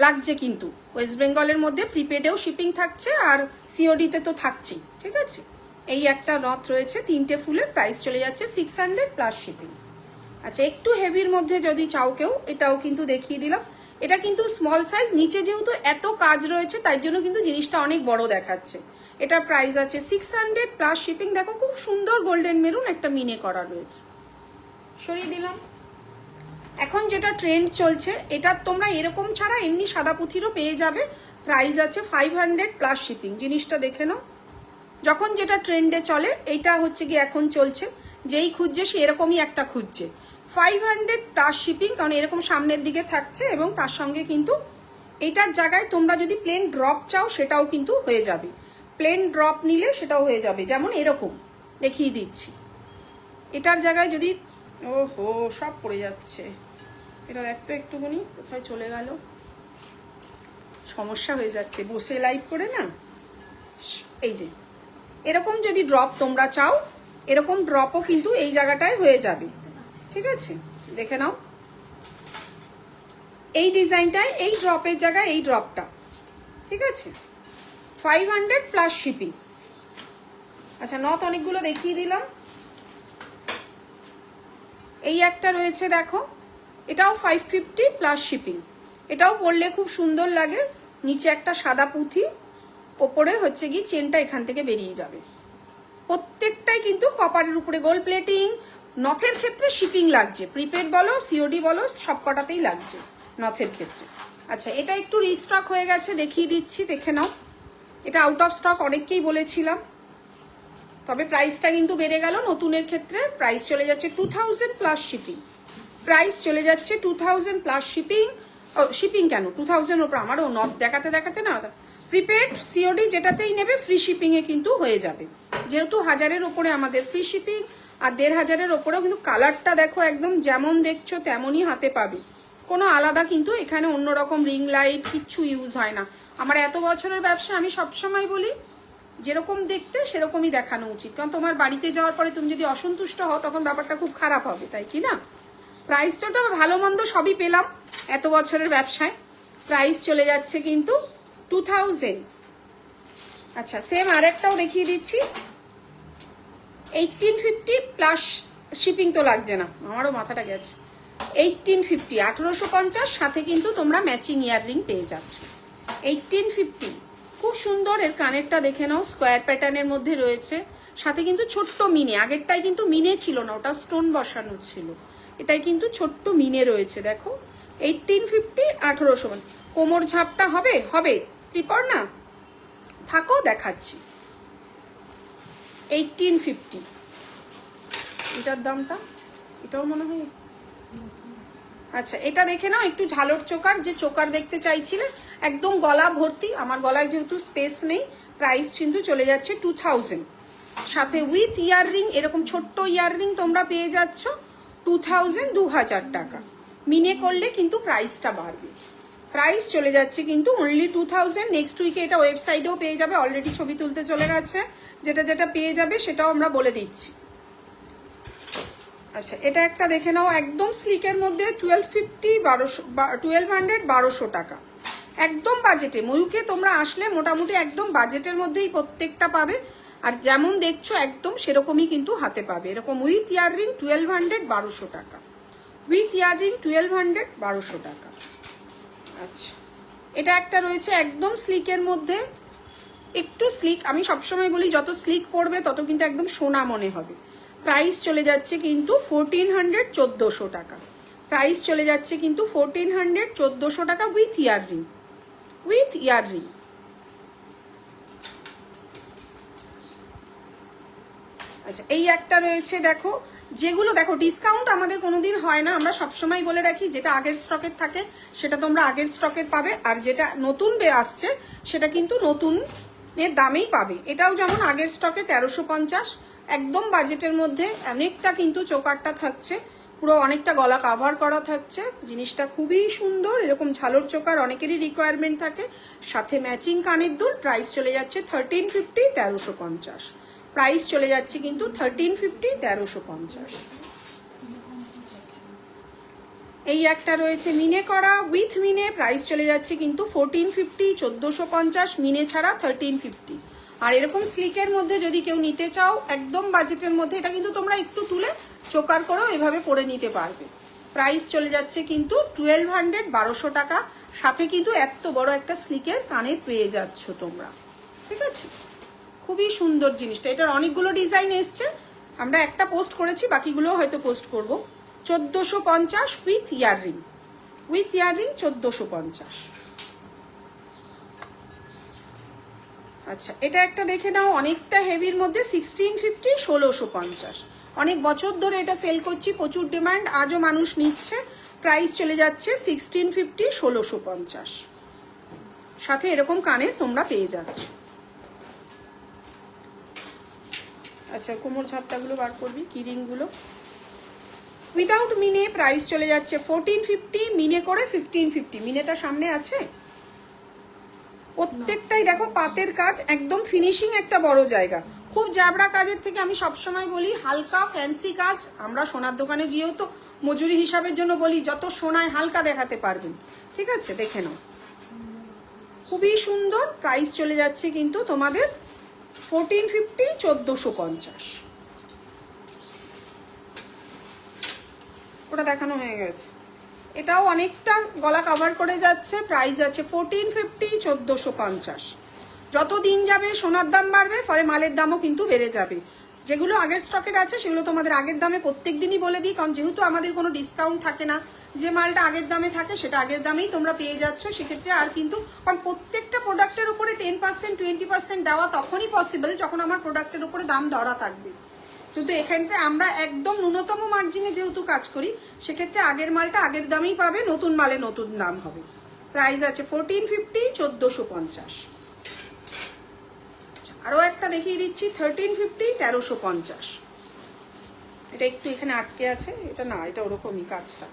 A: লাগছে। কিন্তু ওয়েস্ট বেঙ্গলের মধ্যে প্রিপেডেও শিপিং থাকছে আর সিওডিতে তো থাকছেই, ঠিক আছে। এই একটা নথ রয়েছে 3টে ফুলের, প্রাইস চলে যাচ্ছে 600 প্লাস শিপিং। আচ্ছা, একটু হেভির মধ্যে যদি চাও কেউ, এটাও কিন্তু দেখিয়ে দিলাম। এটা কিন্তু স্মল সাইজ, নিচে যেহেতু এত কাজ রয়েছে তাই জন্য কিন্তু জিনিসটা অনেক বড় দেখাচ্ছে। এটার প্রাইস আছে 600 প্লাস শিপিং। দেখো খুব সুন্দর গোল্ডেন মেরুন একটা মিনে করা রয়েছে। সরিয়ে দিলাম। এখন যেটা ট্রেন্ড চলছে, এটা তোমরা এরকম ছাড়া এমনি সাদা পুঁথিরও পেয়ে যাবে। প্রাইস আছে 500 প্লাস শিপিং। জিনিসটা দেখে নাও, যখন যেটা ট্রেন্ডে চলে এইটা হচ্ছে কি এখন চলছে। যেই খুঁজছে সে এরকমই একটা খুঁজছে। 500 প্লাস শিপিং, কারণ এরকম সামনের দিকে থাকছে এবং তার সঙ্গে কিন্তু এটার জায়গায় তোমরা যদি প্লেন ড্রপ চাও সেটাও কিন্তু হয়ে যাবে। প্লেন ড্রপ নিলে সেটাও হয়ে যাবে, যেমন এরকম দেখিয়ে দিচ্ছি। এটার জায়গায় যদি, ওহো সব পড়ে যাচ্ছে, এটা দেখতো একটুখানি কোথায় চলে গেল, সমস্যা হয়ে যাচ্ছে বসে লাইভ করে না। এই যে এরকম যদি ড্রপ তোমরা চাও, এরকম ড্রপও কিন্তু এই জায়গাটায় হয়ে যাবে, ঠিক আছে। দেখে নাও এই ডিজাইনটায় এই ড্রপের জায়গায় এই ড্রপটা, ঠিক আছে। 500 প্লাস শিপিং। আচ্ছা, নথ অনেকগুলো দেখিয়ে দিলাম। এই একটা রয়েছে দেখো, এটাও 550 প্লাস শিপিং। এটাও পরলে খুব সুন্দর লাগে। নিচে একটা সাদা পুঁথি, ওপরে হচ্ছে কি চেনটা এখান থেকে বেরিয়ে যাবে। প্রত্যেকটাই কিন্তু কপারের উপরে গোল্ড প্লেটিং। নথের ক্ষেত্রে শিপিং লাগছে, প্রিপেড বলো সিওডি বলো সব কটাতেই লাগছে নথের ক্ষেত্রে। আচ্ছা, এটা একটু রিস্টক হয়ে গেছে, দেখিয়ে দিচ্ছি, দেখে নাও। এটা আউট অফ স্টক অনেককেই বলেছিলাম, তবে প্রাইসটা কিন্তু বেড়ে গেল। নতুনের ক্ষেত্রে প্রাইস চলে যাচ্ছে 2000 প্লাস শিপিং। প্রাইস চলে যাচ্ছে 2000 প্লাস শিপিং। শিপিং কেন 2000 ওপর, আমারও নথ দেখাতে দেখাতে না, প্রিপেড সিওডি যেটাতেই নেবে ফ্রি শিপিংয়ে কিন্তু হয়ে যাবে। যেহেতু 1000-এর ওপরে আমাদের ফ্রি শিপিং, আর 1500-এর ওপরেও কিন্তু কালারটা দেখো একদম যেমন দেখছো তেমনই হাতে পাবে। কোনো আলাদা কিন্তু এখানে অন্যরকম রিং লাইট কিচ্ছু ইউজ হয় না। আমার এত বছরের ব্যবসা, আমি সবসময় বলি যেরকম দেখতে সেরকমই দেখানো উচিত, কারণ তোমার বাড়িতে যাওয়ার পরে তুমি যদি অসন্তুষ্ট হও তখন ব্যাপারটা খুব খারাপ হবে, তাই কি না। প্রাইসটা ভালো মন্দ সবই পেলাম এত বছরের ব্যবসায়। প্রাইস চলে যাচ্ছে কিন্তু 2000। আচ্ছা, সেম আরেকটাও দেখিয়ে দিচ্ছি, 1850 প্লাস শিপিং তো লাগছে না, আমারও মাথাটা গেছে। 1850 1850, সাথে কিন্তু তোমরা ম্যাচিং ইয়াররিং পেয়ে যাচ্ছ। 1850 খুব সুন্দর। এর কানেরটা দেখে নাও, স্কোয়ার প্যাটার্নের মধ্যে রয়েছে, সাথে কিন্তু ছোট্ট মিনে। আগেরটাই কিন্তু মিনে ছিল না, ওটা স্টোন বসানো ছিল। এটাই কিন্তু ছোট্ট মিনে রয়েছে, দেখো 1850 1850। কোমর ঝাপটা হবে হবে ত্রিপর না থাকো, দেখাচ্ছি 1850। এটার দামটা, এটাও মনে হয়। আচ্ছা, এটা দেখে নাও, একটু ঝালর চোকার, যে চোকার দেখতে চাইছিলে, একদম গলা ভর্তি। আমার গলায় যেহেতু স্পেস নেই, প্রাইস কিন্তু চলে যাচ্ছে 2000। সাথে উইথ ইয়াররিং, এরকম ছোট্ট ইয়াররিং তোমরা পেয়ে যাচ্ছ 2000 2000 টাকা। মিনে করলে কিন্তু প্রাইসটা বাড়বে। প্রাইস চলে যাচ্ছে কিন্তু অনলি 2000। নেক্সট উইকে এটা ওয়েবসাইটেও পেয়ে যাবে, অলরেডি ছবি তুলতে চলে গেছে। যেটা যেটা পেয়ে যাবে সেটাও আমরা বলে দিচ্ছি। আচ্ছা, এটা একটা দেখে নাও, একদম স্লিকের মধ্যে 1200 1200 টাকা, একদম বাজেটে। ময়ূকে তোমরা আসলে মোটামুটি একদম বাজেটের মধ্যেই প্রত্যেকটা পাবে। আর যেমন দেখছো একদম সেরকমই কিন্তু হাতে পাবে। এরকম উইথ ইয়াররিং 1200 1200 টাকা, উইথ ইয়াররিং 1200 1200 টাকা। আচ্ছা, এটা একটা রয়েছে একদম স্লিকের মধ্যে, একটু স্লিক। আমি সবসময় বলি যত স্লিক পড়বে তত কিন্তু একদম সোনা মনে হবে। প্রাইস চলে যাচ্ছে কিন্তু 1400 1400 টাকা। প্রাইস চলে যাচ্ছে কিন্তু 1400 1400 টাকা উইথ ইয়াররিং, উইথ ইয়াররিং। আচ্ছা, এই একটা রয়েছে দেখো, যেগুলো দেখো ডিসকাউন্ট আমাদের কোনোদিন হয় না। আমরা সবসময় বলে রাখি যেটা আগের স্টকের থাকে সেটা তোমরা আগের স্টকের পাবে, আর যেটা নতুন আসছে সেটা কিন্তু নতুন এর দামেই পাবে। এটাও যেমন আগের স্টকে 1350, একদম বাজেটের মধ্যে। অনেকটা কিন্তু চোকারটা থাকছে, পুরো অনেকটা গলা কাভার করা থাকছে। জিনিসটা খুবই সুন্দর, এরকম ঝালর চোকার অনেকেরই রিকোয়ারমেন্ট থাকে। সাথে ম্যাচিং কানের দুল। প্রাইস চলে যাচ্ছে 1350, 1350। প্রাইস চলে যাচ্ছে কিন্তু 1350, 1350। এই একটা রয়েছে মিনে করা উইথ মিনে, প্রাইস চলে যাচ্ছে কিন্তু 1450, 1450 মিনে ছাড়া 1350। আর এরকম স্লিকের মধ্যে যদি কেউ নিতে চাও একদম বাজেটের মধ্যে, এটা কিন্তু তোমরা একটু তুলে চোকার করেও এভাবে পরে নিতে পারবে। প্রাইস চলে যাচ্ছে কিন্তু 1200, 1200 টাকা। সাথে কিন্তু এত বড় একটা স্লিকের কানের পেয়ে যাচ্ছ তোমরা, ঠিক আছে? খুবই সুন্দর জিনিসটা। এটার অনেকগুলো ডিজাইন এসছে, আমরা একটা পোস্ট করেছি, বাকিগুলো হয়তো পোস্ট করব। 1450 উইথ ইয়াররিং, উইথ ইয়াররিং 1450। আচ্ছা, এটা একটা দেখে নাও, অনেকটা হেভির মধ্যে 1650, 1650। অনেক বছর ধরে এটা সেল করছি, প্রচুর ডিমান্ড, আজও মানুষ নিচ্ছে। প্রাইস চলে যাচ্ছে 1650, 1650। সাথে এরকম কানের তোমরা পেয়ে যাচ্ছ। আচ্ছা, কোমর ঝাপটাগুলো বার করবি, কিরিংগুলো উইদাউট মিনে। প্রাইস চলে যাচ্ছে 1450, মিনে করে 1550। মিনেটা সামনে আছে। প্রত্যেকটাই দেখো পাতের কাজ, একদম ফিনিশিং একটা বড় জায়গা। খুব জাবড়া কাজের থেকে আমি সবসময় বলি হালকা ফ্যান্সি কাজ। আমরা সোনার দোকানে গিয়েও তো মজুরি হিসাবের জন্য বলি যত সোনায় হালকা দেখাতে পারবেন, ঠিক আছে? দেখে নাও, খুবই সুন্দর। প্রাইস চলে যাচ্ছে কিন্তু তোমাদের 1450, 1450। ওটা দেখানো হয়ে গেছে। এটাও অনেকটা গলা কভার করে যাচ্ছে। প্রাইস আছে 1450, 1450। যত দিন যাবে সোনার দাম বাড়বে, ফলে মালের দামও কিন্তু বেড়ে যাবে। যেগুলো আগের স্টকের আছে সেগুলো তোমাদের আগের দামে প্রত্যেক দিনই বলে দিই, কারণ যেহেতু আমাদের কোনো ডিসকাউন্ট থাকে না, যে মালটা আগের দামে থাকে সেটা আগের দামেই তোমরা পেয়ে যাচ্ছ। সেক্ষেত্রে আর কিন্তু, কারণ প্রত্যেকটা প্রোডাক্টের উপরে 10%, 20% দেওয়া তখনই পসিবল যখন আমার প্রোডাক্টের উপরে দাম ধরা থাকবে। কিন্তু এখানটা আমরা একদম ন্যূনতম মার্জিনে যেহেতু কাজ করি, সেক্ষেত্রে আগের মালটা আগের দামেই পাবে, নতুন মালে নতুন দাম হবে। প্রাইস আছে 1450, 1450। আরও একটা দেখিয়ে দিচ্ছি 1350, 1350। এটা একটু এখানে আটকে আছে, এটা না, এটা ওরকমই কাজটা।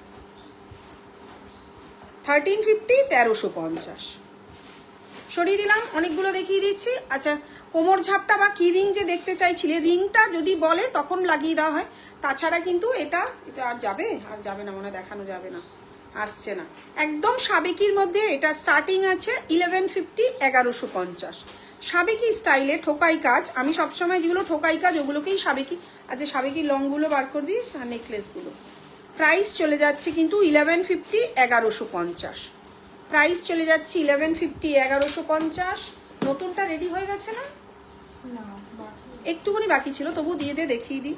A: 1350, 1350 সরিয়ে দিলাম, অনেকগুলো দেখিয়ে দিচ্ছি। আচ্ছা, কোমর ঝাপটা বা কি রিং যে দেখতে চাইছিলে, রিংটা যদি বলে তখন লাগিয়ে দেওয়া হয়, তাছাড়া কিন্তু এটা আর যাবে, আর যাবে না মনে হয়, দেখানো যাবে না, আসছে না। একদম সাবেকির মধ্যে এটা স্টার্টিং আছে 1150, 1150। সাবেকি স্টাইলে ঠোকাই কাজ, আমি সবসময় যেগুলো ঠোকাই কাজ ওগুলোকেই সাবেকি। আচ্ছা, সাবেকি লংগুলো বার করবি আর নেকলেসগুলো। প্রাইস চলে যাচ্ছে কিন্তু 1150, 1150। প্রাইস চলে যাচ্ছে 1150, 1150। নতুনটা রেডি হয়ে গেছে না? একটুখানি বাকি ছিল, তবু দিয়ে দেখিয়ে দিই।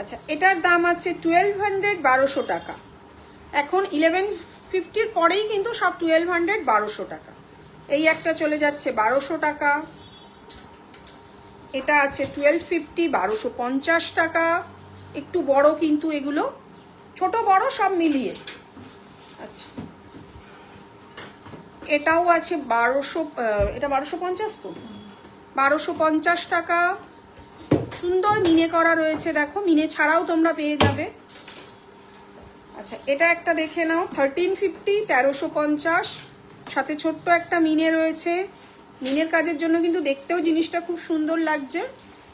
A: আচ্ছা, এটার দাম আছে 1200, 1200 টাকা। এখন 1150-র পরেই কিন্তু সব 1200, 1200 টাকা। এই একটা চলে যাচ্ছে 1200 টাকা। এটা আছে 1250, 1250 টাকা। একটু বড় কিন্তু এগুলো, ছোট বড় সব মিলিয়ে। আচ্ছা, এটাও আছে 1200, এটা 1250 তো, 1250 টাকা। সুন্দর মিনে করা রয়েছে, দেখো মিনে ছাড়াও তোমরা পেয়ে যাবে। আচ্ছা, এটা একটা দেখে নাও 1350, 1350। সাথে ছোট্ট একটা মিনে রয়েছে। মিনের কাজের জন্য কিন্তু দেখতেও জিনিসটা খুব সুন্দর লাগছে।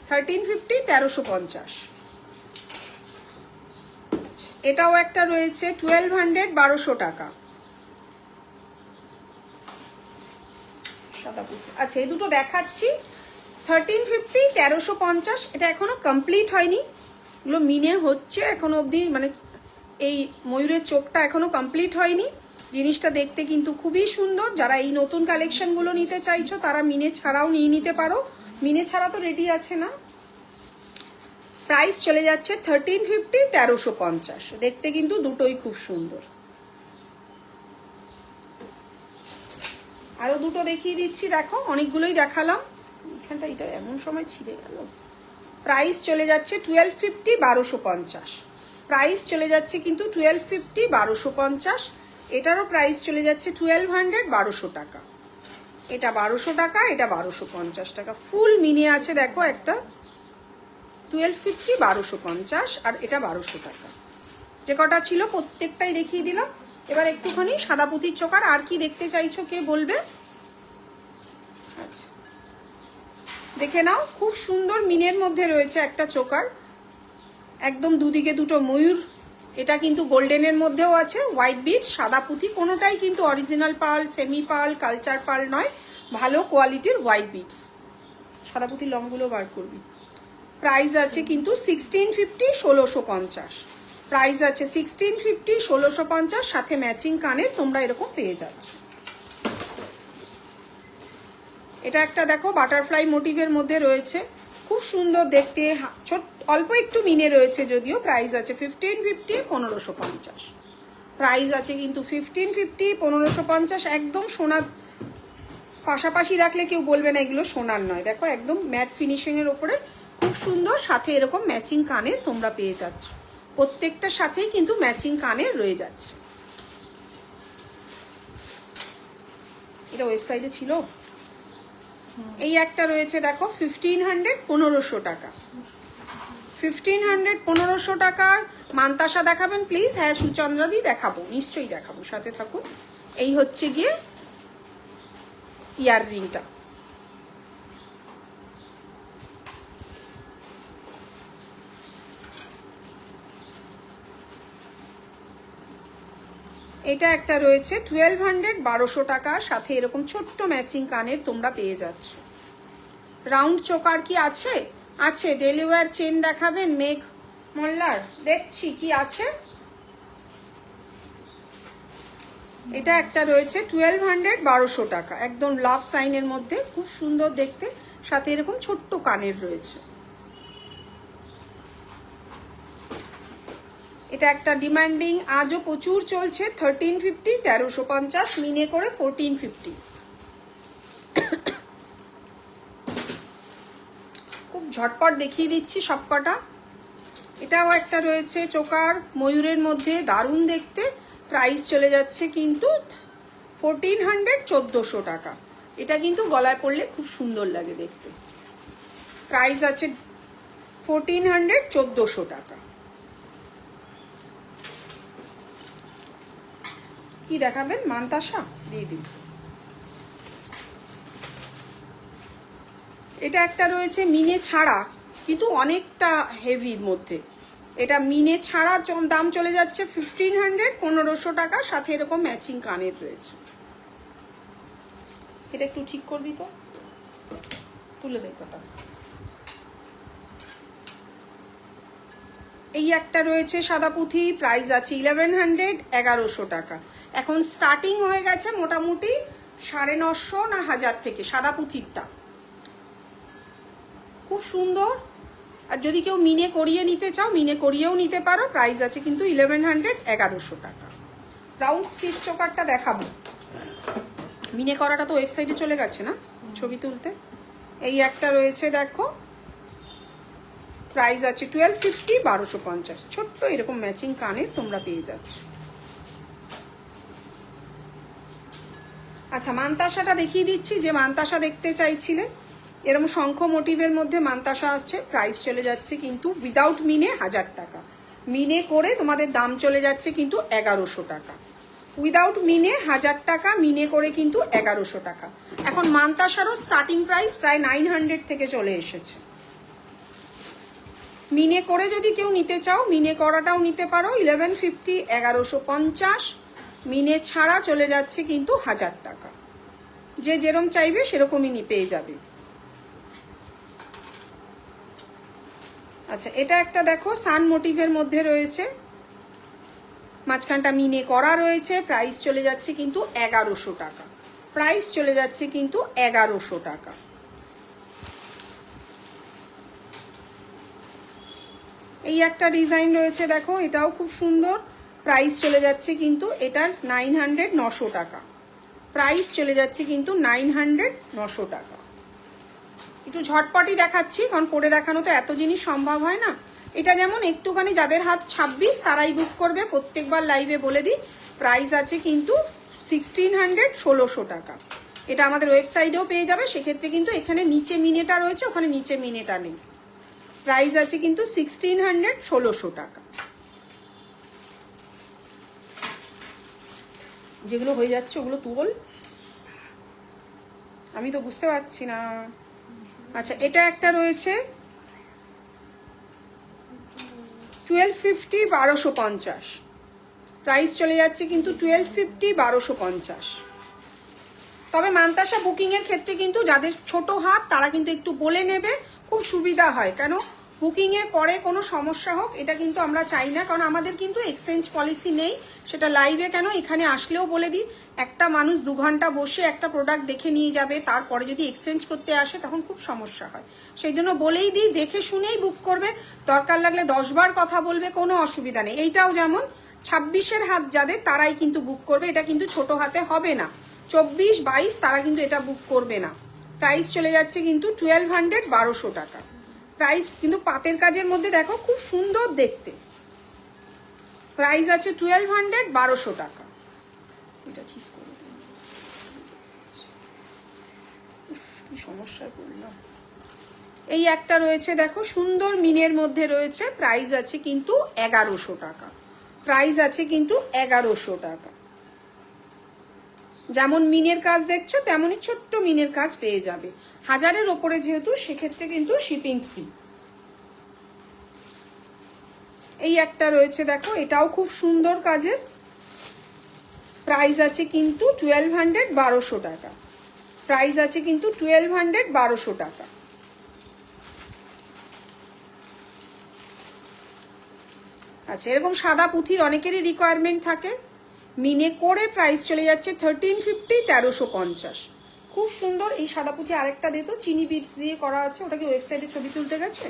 A: 1350, 1350। এটাও একটা রয়েছে 1200, 1200 টাকা। আচ্ছা, এই দুটো দেখাচ্ছি 1350, 1350। এটা এখনো কমপ্লিট হয়নি, এগুলো মিনে হচ্ছে এখনো অবধি, মানে এই ময়ূরের চোখটা এখনো কমপ্লিট হয়নি। জিনিসটা দেখতে কিন্তু খুবই সুন্দর। যারা এই নতুন কালেকশনগুলো নিতে চাইছো তারা মিনে ছাড়াও নিয়ে নিতে পারো। মিনে ছাড়া তো রেডি আছে না। প্রাইস চলে যাচ্ছে 1350, 1350। দেখতে কিন্তু দুটোই খুব সুন্দর। আরো দুটো দেখিয়ে দিচ্ছি, দেখো অনেকগুলোই দেখালাম। এখানটা এটা এমন সময় ছিঁড়ে গেল। প্রাইস চলে যাচ্ছে 1250, 1250। প্রাইস চলে যাচ্ছে কিন্তু 1250, 1250। এটারও প্রাইস চলে যাচ্ছে 1200, 1200 টাকা। এটা 1200 টাকা, এটা 1250 টাকা। ফুল মিনে আছে দেখো, একটা 1250, 1250, আর এটা 1200 টাকা। যে কটা ছিল প্রত্যেকটাই দেখিয়ে দিলাম। এবার একটুখানি সাদা পুঁতির চোকার আর কি দেখতে চাইছো কে বলবে? আচ্ছা দেখে নাও, খুব সুন্দর মিনের মধ্যে রয়েছে একটা চোকার, একদম দুদিকে দুটো ময়ূর। এটা কিন্তু গোল্ডেনের মধ্যেও আছে, হোয়াইট বিট, সাদা পুঁতি, কোনোটাই কিন্তু original pearl, semi pearl, culture pearl নয়, ভালো কোয়ালিটির হোয়াইট বিটস। সাদা পুঁতির লংগুলো বার করবি। প্রাইস আছে কিন্তু 1650, 1650। প্রাইস আছে 1650, 1650, সাথে ম্যাচিং কানের তোমরা এরকম পেয়ে যাচ্ছ। এটা একটা দেখো বাটারফ্লাই মোটিভের মধ্যে রয়েছে, খুব সুন্দর দেখতে, অল্প একটু মিনে রয়েছে যদিও। প্রাইস আছে 1550, 1550। প্রাইস আছে কিন্তু 1550, 1550। একদম সোনার পাশাপাশি রাখলে কেউ বলবে না এগুলো সোনার নয়। দেখো একদম ম্যাট ফিনিশিংয়ের ওপরে খুব সুন্দর, সাথে এরকম ম্যাচিং কানের তোমরা পেয়ে যাচ্ছ। প্রত্যেকটার সাথেই কিন্তু ম্যাচিং কানের রয়ে যাচ্ছে। এটা ওয়েবসাইটে ছিল। এই একটা রয়েছে দেখো 1500, 1500 টাকা। 1500, 1500 টাকার মান্তাসা দেখাবেন প্লিজ? হ্যাঁ সুচন্দ্রাদি দেখাবো, নিশ্চয়ই দেখাবো, সাথে থাকুন। এই হচ্ছে গিয়ে ইয়াররিংটা। এটা একটা রয়েছে 1200, 1200 টাকা, সাথে এরকম ছোট্ট ম্যাচিং কানের তোমরা পেয়ে যাচ্ছ। রাউন্ড চোকার কি আছে? আছে। ডেলিওয়ার চেন দেখাবেন মেঘ মোল্লার? দেখছি কি আছে। এটা একটা রয়েছে 1200, 1200 টাকা, একদম লাভ সাইনের মধ্যে, খুব সুন্দর দেখতে, সাথে এরকম ছোট্ট কানের রয়েছে। এটা একটা ডিমান্ডিং, আজও প্রচুর চলছে, 1350, 1350, মিনে করে 1450। খুব ঝটপট দেখিয়ে দিচ্ছি সবকটা। এটাও একটা রয়েছে চোকার ময়ূরের মধ্যে, দারুণ দেখতে। প্রাইস চলে যাচ্ছে কিন্তু 1400, 1400 টাকা। এটা কিন্তু গলায় পরলে খুব সুন্দর লাগে দেখতে। প্রাইস আছে 1400, 1400 টাকা। কি দেখাবেন? মান্তাসা দিয়ে দিন। এটা একটা রয়েছে মিনে ছাড়া, কিন্তু অনেকটা হেভির মধ্যে। এটা মিনে ছাড়া দাম চলে যাচ্ছে 1500, 1500 টাকা, সাথে এরকম ম্যাচিং কানের রয়েছে। এটা একটু ঠিক করবি তো, তুলে দেখ ওটা। এই একটা রয়েছে সাদা পুঁথি, প্রাইস আছে 1100, 1100 টাকা। এখন স্টার্টিং হয়ে গেছে মোটামুটি 950 না 1000 থেকে সাদা পুঁথিরটা। খুব সুন্দর। আর যদি কেউ মিনে করিয়ে নিতে চাও, মিনে করিয়েও নিতে পারো। প্রাইস আছে কিন্তু 1100, 1100 টাকা। রাউন্ড স্টিচ চোকারটা দেখাবো। মিনে করাটা তো ওয়েবসাইটে চলে গেছে না ছবি তুলতে। এই একটা রয়েছে দেখো, প্রাইস আছে 1250, 1250। ছোট্ট এরকম ম্যাচিং কানের তোমরা পেয়ে যাচ্ছ। আচ্ছা মান্তাসাটা দেখিয়ে দিচ্ছি, যে মান্তাসা দেখতে চাইছিলে। এরকম শঙ্খ মোটিভের মধ্যে মান্তাসা আসছে। প্রাইস চলে যাচ্ছে কিন্তু উইদাউট মিনে 1000 টাকা। মিনে করে তোমাদের দাম চলে যাচ্ছে কিন্তু 1100 টাকা। উইদাউট মিনে 1000 টাকা, মিনে করে কিন্তু 1100 টাকা। এখন মান্তাসারও স্টার্টিং প্রাইস প্রায় 900 থেকে চলে এসেছে। মিনে করে যদি কেউ নিতে চাও, মিনে করাটাও নিতে পারো 1150, 1150। মিনে ছাড়া চলে যাচ্ছে কিন্তু 1000 টাকা। যে যেরকম চাইবে সেরকমই পেয়ে যাবে। আচ্ছা এটা একটা দেখো সান মোটিভের মধ্যে রয়েছে, মাঝখানটা মিনে করা রয়েছে। প্রাইস চলে যাচ্ছে কিন্তু 1100 টাকা। প্রাইস চলে যাচ্ছে কিন্তু 1100 টাকা। এই একটা ডিজাইন রয়েছে দেখো, এটাও খুব সুন্দর। প্রাইস চলে যাচ্ছে কিন্তু এটার 900, 900 টাকা। প্রাইস চলে যাচ্ছে কিন্তু 900, 900 টাকা। একটু ঝটপটই দেখাচ্ছি, কারণ পরে দেখানো তো এত জিনিস সম্ভব হয় না। এটা যেমন একটুখানি যাদের হাত 26 তারাই বুক করবে, প্রত্যেকবার লাইভে বলে দিই। প্রাইস আছে কিন্তু 1600, 1600 টাকা। এটা আমাদের ওয়েবসাইটেও পেয়ে যাবে, সেক্ষেত্রে কিন্তু এখানে নিচে মিনেটা রয়েছে, ওখানে নিচে মিনেটা নেই। প্রাইস আছে কিন্তু 1600, 1600 টাকা। যেগুলো হয়ে যাচ্ছে ওগুলো তুল, আমি তো বুঝতে পারছি না। আচ্ছা, এটা একটা রয়েছে 1250, 1250, প্রাইস চলে যাচ্ছে কিন্তু 1250, 1250। তবে মান্তাসা বুকিংয়ের ক্ষেত্রে কিন্তু যাদের ছোট হাত তারা কিন্তু একটু বলে নেবে, খুব সুবিধা হয়। কেন বুকিংয়ের পরে কোনো সমস্যা হোক এটা কিন্তু আমরা চাই না, কারণ আমাদের কিন্তু এক্সচেঞ্জ পলিসি নেই। সেটা লাইভে কেন, এখানে আসলেও বলে দিই, একটা মানুষ 2 ঘন্টা বসে একটা প্রোডাক্ট দেখে নিয়ে যাবে, তারপরে যদি এক্সচেঞ্জ করতে আসে তখন খুব সমস্যা হয়। সেই জন্য বলেই দিই, দেখে শুনেই বুক করবে, দরকার লাগলে 10 বার কথা বলবে, কোনো অসুবিধা নেই। এইটাও যেমন 26-এর হাত যাদের তারাই কিন্তু বুক করবে, এটা কিন্তু ছোট হাতে হবে না। 24, 22 তারা কিন্তু এটা বুক করবে না। প্রাইস চলে যাচ্ছে কিন্তু 1200, 1200 টাকা। প্রাইস কিন্তু পাতের কাজের মধ্যে দেখো খুব সুন্দর দেখতে। প্রাইস আছে 1200, 1200 টাকা। এটা ঠিক করে দিন, কি সমস্যায় পড়লাম। এই একটা রয়েছে দেখো সুন্দর মিনের মধ্যে রয়েছে, প্রাইস আছে কিন্তু 1100 টাকা। প্রাইস আছে কিন্তু 1100 টাকা। যেমন মিনের কাজ দেখছো তেমনই ছোট্ট মিনের কাজ পেয়ে যাবে। 1000-এর ওপরে যেহেতু, সেক্ষেত্রে কিন্তু শিপিং ফ্রি। এই একটা রয়েছে দেখো, এটাও খুব সুন্দর কাজের, প্রাইস আছে কিন্তু 1200, 1200 টাকা। প্রাইস আছে কিন্তু 1200, 1200 টাকা। আচ্ছা, এরকম সাদা পুঁথির অনেকেরই রিকোয়ারমেন্ট থাকে, মিনে করে প্রাইস চলে যাচ্ছে 1350, 1350। খুব সুন্দর এই সাদা পুঁথি। আরেকটা দিত চিনি বিটস দিয়ে করা আছে, ওটাকে ওয়েবসাইটে ছবি তুলতে গেছে।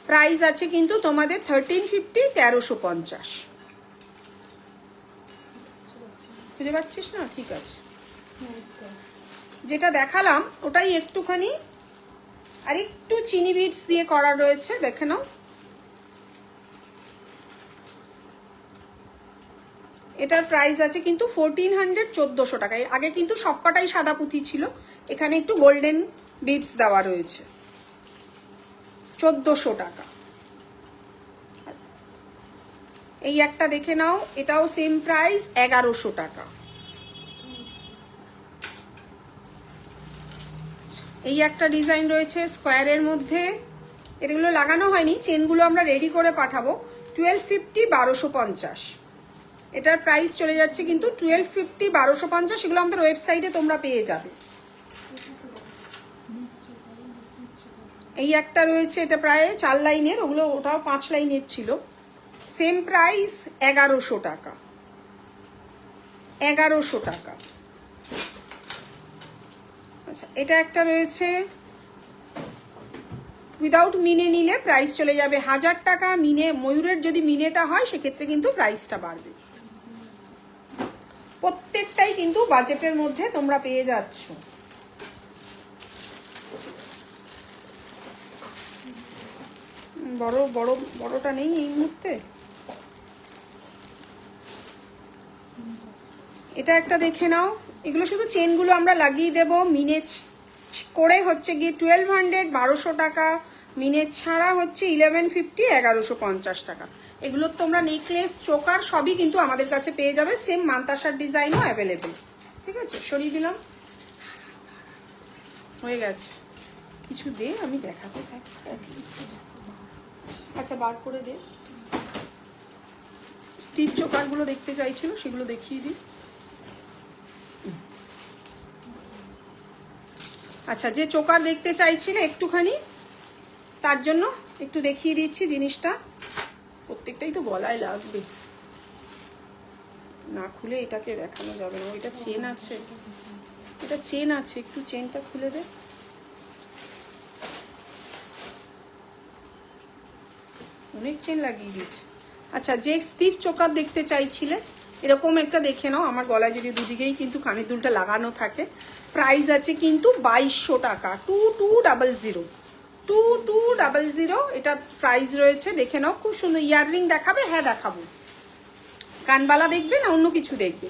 A: প্রাইস আছে কিন্তু তোমাদের 1350, 1350। বুঝতে পারছিস না? ঠিক আছে, যেটা দেখালাম ওটাই একটুখানি আর একটু চিনি বিটস দিয়ে করা রয়েছে, দেখে নাও। এটার প্রাইস আছে কিন্তু 1400, 1400 টাকা। আগে কিন্তু সবকটাই সাদা পুঁথি ছিল, এখানে একটু গোল্ডেন বিটস দেওয়া রয়েছে। 1400 টাকা। এই একটা দেখে নাও, এটাও সেম প্রাইস, 1100 টাকা। এই একটা ডিজাইন রয়েছে স্কোয়ারের মধ্যে, এগুলো লাগানো হয়নি, চেনগুলো আমরা রেডি করে পাঠাবো। 1250, 1250। এটার প্রাইস চলে যাচ্ছে কিন্তু 1250, 1250। এগুলো আমাদের ওয়েবসাইটে তোমরা পেয়ে যাবে। এই একটা রয়েছে, এটা প্রায় 4 লাইনের, ওটাও 5 লাইনের ছিল। সেম প্রাইস, 1100 টাকা। 1100 টাকা। আচ্ছা, এটা একটা রয়েছে উইদাউট মিনে নিলে প্রাইস চলে যাবে 1000 টাকা। মিনে, ময়ূরের যদি মিনেটা হয় সেক্ষেত্রে কিন্তু প্রাইসটা বাড়বে। প্রত্যেকটাই কিন্তু বাজেটের মধ্যে তোমরা পেয়ে যাচ্ছ। বড়টা নেই এই মুহূর্তে। এটা একটা দেখে নাও, এগুলো শুধু চেনগুলো আমরা লাগিয়ে দেব। মিনে করে হচ্ছে গিয়ে 1200, 1200 টাকা। মিনে ছাড়া হচ্ছে 1150, 1150 টাকা। এগুলো তোমরা নেকলেস, চোকার সবই কিন্তু আমাদের কাছে পেয়ে যাবে। সেম মান্তাসার ডিজাইনও অ্যাভেলেবেল। ঠিক আছে, সরিয়ে দিলাম, হয়ে গেছে। কিছু দে, আমি দেখাতে থাকি। আচ্ছা, বার করে দে। স্টিভ চোকারগুলো দেখতে চাইছিল, সেগুলো দেখিয়ে দিই। আচ্ছা, যে চোকার দেখতে চাইছিলে একটুখানি, তার জন্য একটু দেখিয়ে দিচ্ছি জিনিসটা। প্রত্যেকটাই তো গলায় লাগবে, না খুলে এটাকে দেখানো যাবে না। ওইটা চেন আছে, এটা চেন আছে, একটু চেনটা খুলে দে। অনেক চেন লাগিয়ে দিয়েছে। আচ্ছা, যে স্টিভ চোকার দেখতে চাইছিলে এরকম একটা দেখে নাও। আমার গলায় যদি দুদিকেই কিন্তু কানের দুলটা লাগানো থাকে। প্রাইস আছে কিন্তু 2200 টাকা। 2200, 2200 এটা প্রাইস রয়েছে। দেখে নাও, খুব সুন্দর। ইয়াররিং দেখাবে? হ্যাঁ দেখাবো। কানবালা দেখবে না অন্য কিছু দেখবে?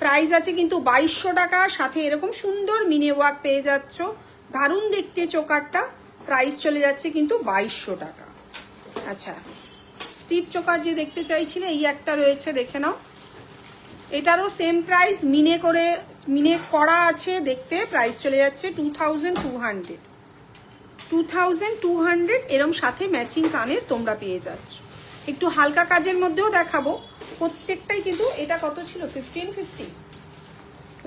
A: প্রাইস আছে কিন্তু 2200 টাকা, সাথে এরকম সুন্দর মিনে ওয়ার্ক পেয়ে যাচ্ছ, দারুণ দেখতে চোকারটা। প্রাইস চলে যাচ্ছে কিন্তু 2200 টাকা। আচ্ছা, স্টিপ চোকার যে দেখতে চাইছিলে, এই একটা রয়েছে, দেখে নাও। এটারও সেম প্রাইস, মিনে করা আছে দেখতে। প্রাইস চলে যাচ্ছে 2200। 2200 এরম সাথে ম্যাচিং কানের তোমরা পেয়ে যাচ্ছ। একটু হালকা কাজের মধ্যেও দেখাবো প্রত্যেকটাই, কিন্তু এটা কত ছিল? 1550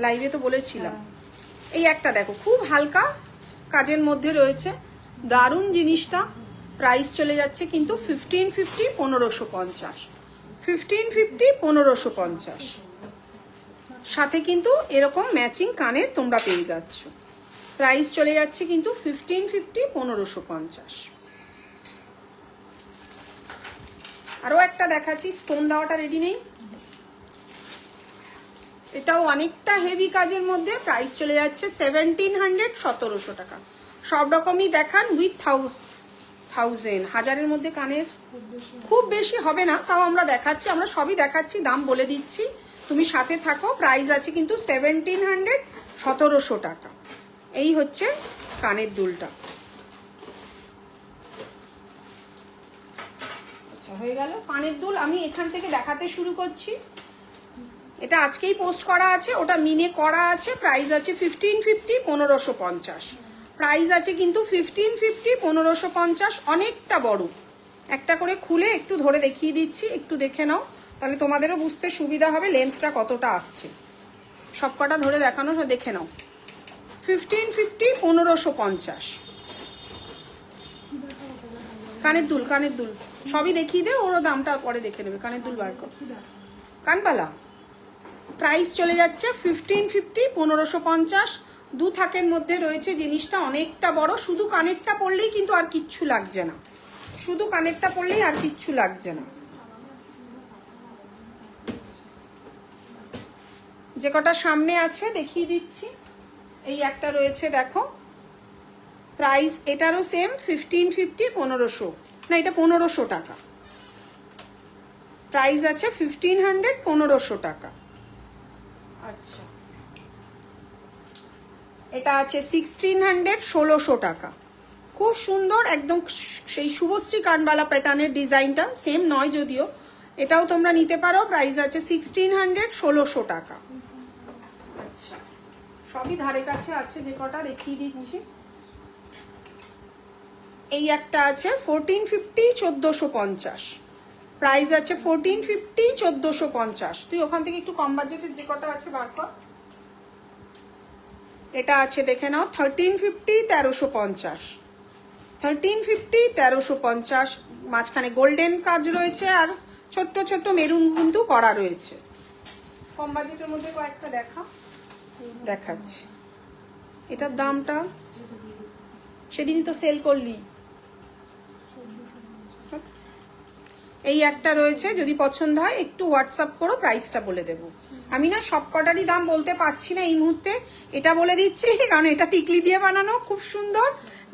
A: লাইভে তো বলেছিলাম। এই একটা দেখো, খুব হালকা কাজের মধ্যে রয়েছে, দারুণ জিনিসটা। প্রাইস চলে যাচ্ছে কিন্তু 1550, 1550। 1550, 1550 সাথে কিন্তু এরকম ম্যাচিং কানের তোমরা পেয়ে যাচ্ছ। প্রাইস চলে যাচ্ছে কিন্তু 1550, 1550। আরও একটা দেখাচ্ছি, স্টোন দেওয়াটা রেডি নেই, এটাও অনেকটা হেভি কাজের মধ্যে। প্রাইস চলে যাচ্ছে 1700, 1700 টাকা। সব রকমই দেখান উইথ 1000, হাজারের মধ্যে কানের খুব বেশি হবে না, তাও আমরা দেখাচ্ছি, আমরা সবই দেখাচ্ছি, দাম বলে দিচ্ছি, তুমি সাথে থাকো। প্রাইস আছে কিন্তু 1700, 1700 টাকা। এই হচ্ছে কানের দুলটা। আচ্ছা, হয়ে গেল কানের দুল। আমি এখান থেকে দেখাতে শুরু করছি। এটা আজকেই পোস্ট করা আছে, ওটা মিনে করা আছে। প্রাইস আছে 1550, 1550। প্রাইস আছে কিন্তু 1550, 1550। অনেকটা বড়, একটা করে খুলে একটু ধরে দেখিয়ে দিচ্ছি, একটু দেখে নাও, তাহলে তোমাদেরও বুঝতে সুবিধা হবে লেন্থটা কতটা আসছে। সব কটা ধরে দেখানো, দেখে নাও। 1550, 1550 কানের দুল। কানের দুল সবই দেখিয়ে দে, ওর দামটা পরে দেখে নেবে। কানের দুল বার কর, কানপালা। প্রাইস চলে যাচ্ছে 1550, 1550। দু থাকের মধ্যে রয়েছে জিনিসটা, অনেকটা বড়। শুধু কানেরটা পরলেই কিন্তু আর কিচ্ছু লাগছে না, শুধু কানেরটা পরলেই আর কিচ্ছু লাগছে না। যে কটা সামনে আছে দেখিয়ে দিচ্ছি। এই একটা রয়েছে দেখো, প্রাইস এটারও সেম 1550, 1500 না, এটা 1500 টাকা। প্রাইস আছে 1500, 1500 টাকা। আচ্ছা, এটা আছে 1600, 1600 টাকা। খুব সুন্দর, একদম সেই শুভশ্রী কানবালা প্যাটার্নের ডিজাইনটা, সেম নয় যদিও, এটাও তোমরা নিতে পারো। প্রাইস আছে 1600, 1600 টাকা। আচ্ছা, সবই ধারে কাছে আছে, যে কটা দেখিয়ে দিচ্ছি। এই একটা আছে 1450, 1450। প্রাইস আছে 1450, 1450। তুই ওখান থেকে একটু কম বাজেটের যে কটা আছে বার কর। এটা আছে দেখে নাও 1350, 1350। 1350, 1350। মাঝখানে গোল্ডেন কাজ রয়েছে, আর ছোট্ট ছোট্ট মেরুন কিন্তু করা রয়েছে। কম বাজেটের মধ্যে কয়েকটা দেখাচ্ছি। এটার দামটা সেদিনই তো সেল করলি। এই একটা রয়েছে, যদি পছন্দ হয় একটু হোয়াটসঅ্যাপ করো, প্রাইসটা বলে দেব। আমি না সব কটারই দাম বলতে পারছি না এই মুহূর্তে, এটা বলে দিচ্ছি কারণ এটা টিকলি দিয়ে বানানো, খুব সুন্দর।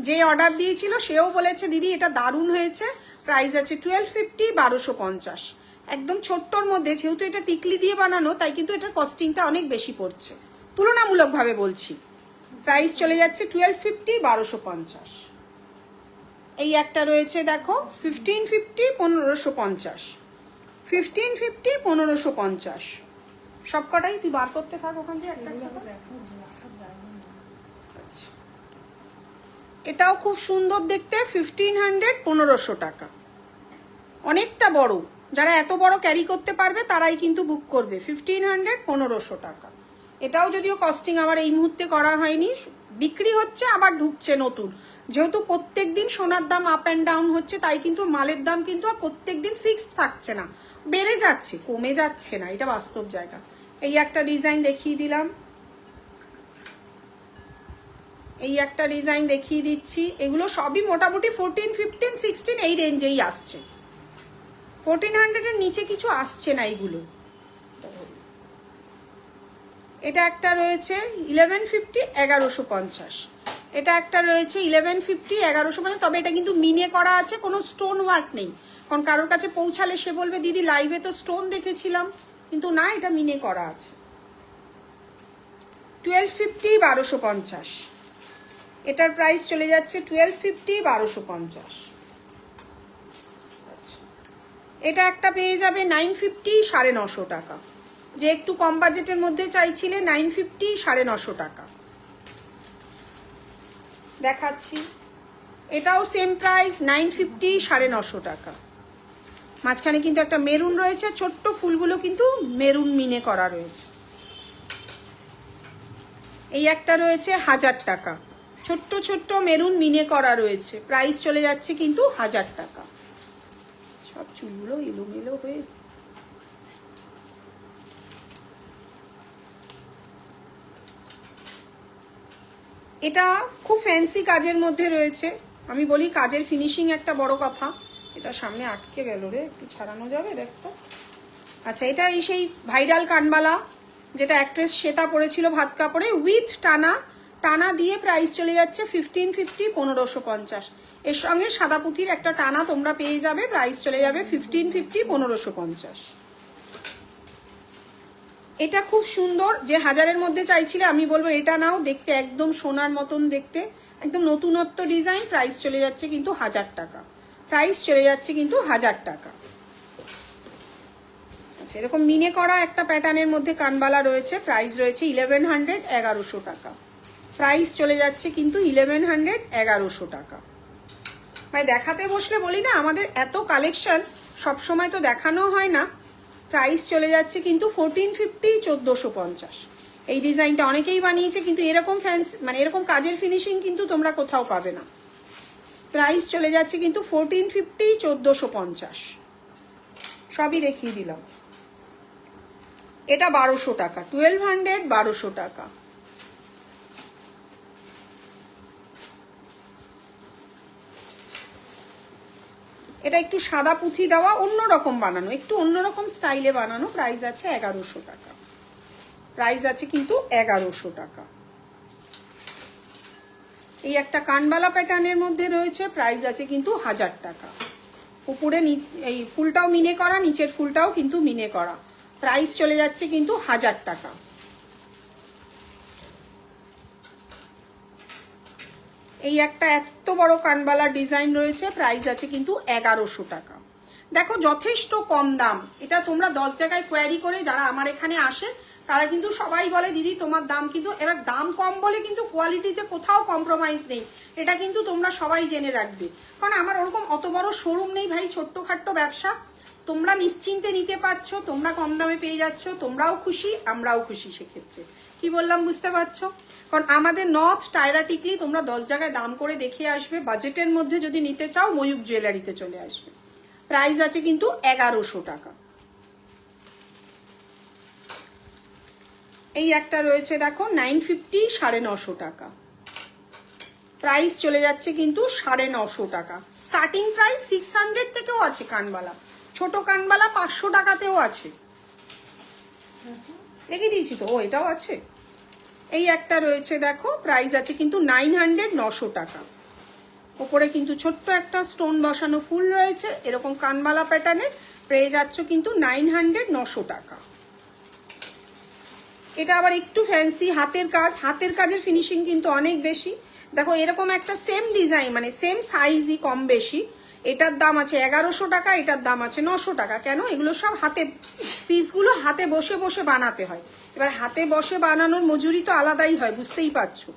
A: যে অর্ডার দিয়েছিল সেও বলেছে দিদি এটা দারুণ হয়েছে। প্রাইস আছে 1250, 1250। একদম ছোট্টর মধ্যে, যেহেতু এটা টিকলি দিয়ে বানানো তাই কিন্তু এটার কস্টিংটা অনেক বেশি পড়ছে, তুলনামূলকভাবে বলছি। প্রাইস চলে যাচ্ছে 1250, 1250। এই একটা রয়েছে দেখো 1550, 1550। 1550, 1550 সব কটাই। তুই বার করতে থাক ওখান থেকে একটা। আচ্ছা, এটাও খুব সুন্দর দেখতে, 1500, 1500 টাকা। অনেকটা বড়, যারা এত বড় ক্যারি করতে পারবে তারাই কিন্তু বুক করবে। 1500, 1500 টাকা। এটাও যদিও কস্টিং আমার এই মুহূর্তে করা হয়নি, বিক্রি হচ্ছে আবার ঢুকছে নতুন। যেহেতু প্রত্যেক দিন সোনার দাম আপ অ্যান্ড ডাউন হচ্ছে, তাই কিন্তু মালের দাম কিন্তু আর প্রত্যেক দিন ফিক্সড থাকছে না, বেড়ে যাচ্ছে, কমে যাচ্ছে না, এটা বাস্তব জায়গা। এই একটা ডিজাইন দেখিয়ে দিলাম, এই একটা ডিজাইন দেখিয়ে দিচ্ছি। এগুলো সবই মোটামুটি 14, 15, 16 এই রেঞ্জেই আসছে। 1400 এর নিচে কিছু আসছে না এইগুলো। এটা একটা রয়েছে 1150, 1150। এটা একটা রয়েছে 1150, 1150। তবে এটা কিন্তু মিনে করা আছে, কোনো স্টোন ওয়ার্ক নেই। কারণ কারোর কাছে পৌঁছালে সে বলবে দিদি লাইভে তো স্টোন দেখেছিলাম, কিন্তু না, এটা মিনে করা আছে। 1250 1250, এটার প্রাইস চলে যাচ্ছে 1250 1250। আচ্ছা, এটা একটা পেয়ে যাবে 950 950 টাকা, যে একটু কম বাজেটের মধ্যে চাইছিলে 950 950 টাকা দেখাচ্ছি। এটাও সেম প্রাইস 950 950 টাকা। মাঝখানে কিন্তু একটা মেরুন রয়েছে, ছোট্ট ফুলগুলো কিন্তু মেরুন মিনে করা রয়েছে। এই একটা রয়েছে 1000 টাকা, ছোট্ট ছোট্ট মেরুন মিনে করা রয়েছে, প্রাইস চলে যাচ্ছে কিন্তু 1000 টাকা। সব চুলগুলো এলোমেলো হয়ে, এটা খুব ফ্যান্সি কাজের মধ্যে রয়েছে। আমি বলি কাজের ফিনিশিং একটা বড় কথা। এটা সামনে আটকে গেল রে, একটু ছাড়ানো যাবে দেখো। আচ্ছা, এটা এই সেই ভাইরাল কানবালা যেটা অ্যাক্ট্রেস শ্বেতা পরেছিল ভাত কাপড়ে, উইথ টানা, টানা দিয়ে প্রাইস চলে যাচ্ছে 1550 1550। এর সঙ্গে সাদা পুঁথির একটা টানা তোমরা পেয়ে যাবে, প্রাইস চলে যাবে 1550 1550। এটা খুব সুন্দর, যে 1000-এর মধ্যে চাইছিলে আমি বলবো এটা নাও, দেখতে একদম সোনার মতন দেখতে, একদম নতুনত্ব ডিজাইন, প্রাইস চলে যাচ্ছে কিন্তু 1000 টাকা, প্রাইস চলে যাচ্ছে কিন্তু 1000 টাকা। আচ্ছা, এরকম মিনে করা একটা প্যাটার্নের মধ্যে কানবালা রয়েছে, প্রাইস রয়েছে 1100 1100 টাকা, প্রাইস চলে যাচ্ছে কিন্তু 1100 1100 টাকা। মানে দেখাতে বসলে বলি না, আমাদের এত কালেকশন সবসময় তো দেখানো হয় না। প্রাইস চলে যাচ্ছে কিন্তু 1450 1450। এই ডিজাইনটা অনেকেই বানিয়েছে, কিন্তু এরকম ফ্যান্সি মানে এরকম কাজের ফিনিশিং কিন্তু তোমরা কোথাও পাবে না। প্রাইস চলে যাচ্ছে কিন্তু 1450 1450। সবই দেখিয়ে দিলাম। এটা 1200 টাকা, 1200 1200 টাকা। এটা একটু সাদা পুঁথি দেওয়া, অন্যরকম বানানো, একটু অন্যরকম স্টাইলে বানানো, প্রাইস আছে 1100 টাকা, প্রাইস আছে কিন্তু 1100 টাকা। এই একটা কানবালা প্যাটার্নের মধ্যে রয়েছে, প্রাইস আছে কিন্তু 1000 টাকা। উপরে এই ফুলটাও মিনে করা, নিচের ফুলটাও কিন্তু মিনে করা, প্রাইস চলে যাচ্ছে কিন্তু 1000 টাকা। এই একটা এত বড় কানবালা ডিজাইন রয়েছে, প্রাইস আছে কিন্তু 1100 টাকা। দেখো যথেষ্ট কম দাম। এটা তোমরা 10 জায়গায় কোয়ারি করে যারা আমার এখানে আসে তারা কিন্তু সবাই বলে দিদি তোমার দাম কিন্তু, এবার দাম কম বলে কিন্তু কোয়ালিটিতে কোথাও কম্প্রোমাইজ নেই, এটা কিন্তু তোমরা সবাই জেনে রাখবে। কারণ আমার ওরকম অত বড় শোরুম নেই ভাই, ছোট্টখাট্ট ব্যবসা। তোমরা নিশ্চিন্তে নিতে পারছো, তোমরা কম দামে পেয়ে যাচ্ছ, তোমরাও খুশি আমরাও খুশি। সেক্ষেত্রে কি বললাম বুঝতে পারছো? কারণ আমাদের নর্থ টায়রা টিকলি তোমরা 10 জায়গায় দাম করে দেখে আসবে। বাজেটের মধ্যে যদি নিতে চাও ময়ূক জুয়েলারিতে চলে আসবে, প্রাইস আছে কিন্তু 1100 টাকা। এই একটা রয়েছে দেখো 950 950 টাকা, প্রাইস চলে যাচ্ছে কিন্তু 950 টাকা। স্টার্টিং প্রাইস 600 থেকেও আছে কানবালা, ছোট কানবালা 500 টাকাতেও আছে। দেখে দিয়েছি তো, ও এটাও আছে। এই একটা রয়েছে দেখো, প্রাইস আছে কিন্তু 900 900 টাকা। ওপরে কিন্তু ছোট্ট একটা স্টোন বসানো ফুল রয়েছে, এরকম কানবালা প্যাটার্নের, পেয়ে যাচ্ছ কিন্তু 900 900 টাকা। এটা আবার একটু ফ্যান্সি হাতের কাজ, হাতের কাজের ফিনিশিং কিন্তু অনেক বেশি। দেখো এরকম একটা সেম ডিজাইন মানে সেম সাইজই কম বেশি, এটার দাম আছে 1100 টাকা, এটার দাম আছে 900 টাকা। কেন? এগুলো সব হাতে, পিসগুলো হাতে বসে বসে বানাতে হয়। এবার হাতে বসে বানানোর মজুরি তো আলাদাই হয়, বুঝতেই পারছো,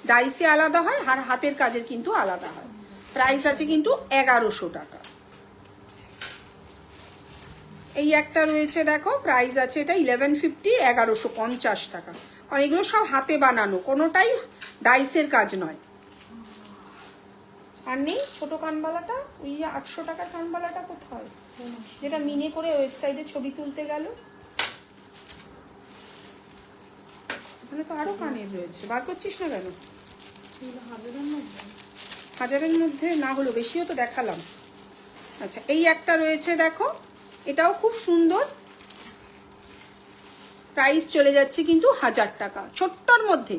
A: ডাইসে আলাদা হয় আর হাতের কাজের কিন্তু আলাদা হয়। প্রাইস আছে কিন্তু 1100 টাকা। এই একটা রয়েছে দেখো, প্রাইস আছে এটা 1150 1150 টাকা। আর এগুলো সব হাতে বানানো, কোনোটাই ডাইসের কাজ নয়। আর নেই ছোট কানবালাটা, ওই 800 টাকার কানবালাটা কোথায়, যেটা মিনে করে ওয়েবসাইটে ছবি তুলতে গেল? ওখানে তো আরো কানের রয়েছে, বার করছিস না কেন? 1000-এর মধ্যে না হলো, বেশিও তো দেখালাম। আচ্ছা, এই একটা রয়েছে দেখো, এটাও খুব সুন্দর, প্রাইস চলে যাচ্ছে কিন্তু 1000 টাকা। ছোট্টর মধ্যে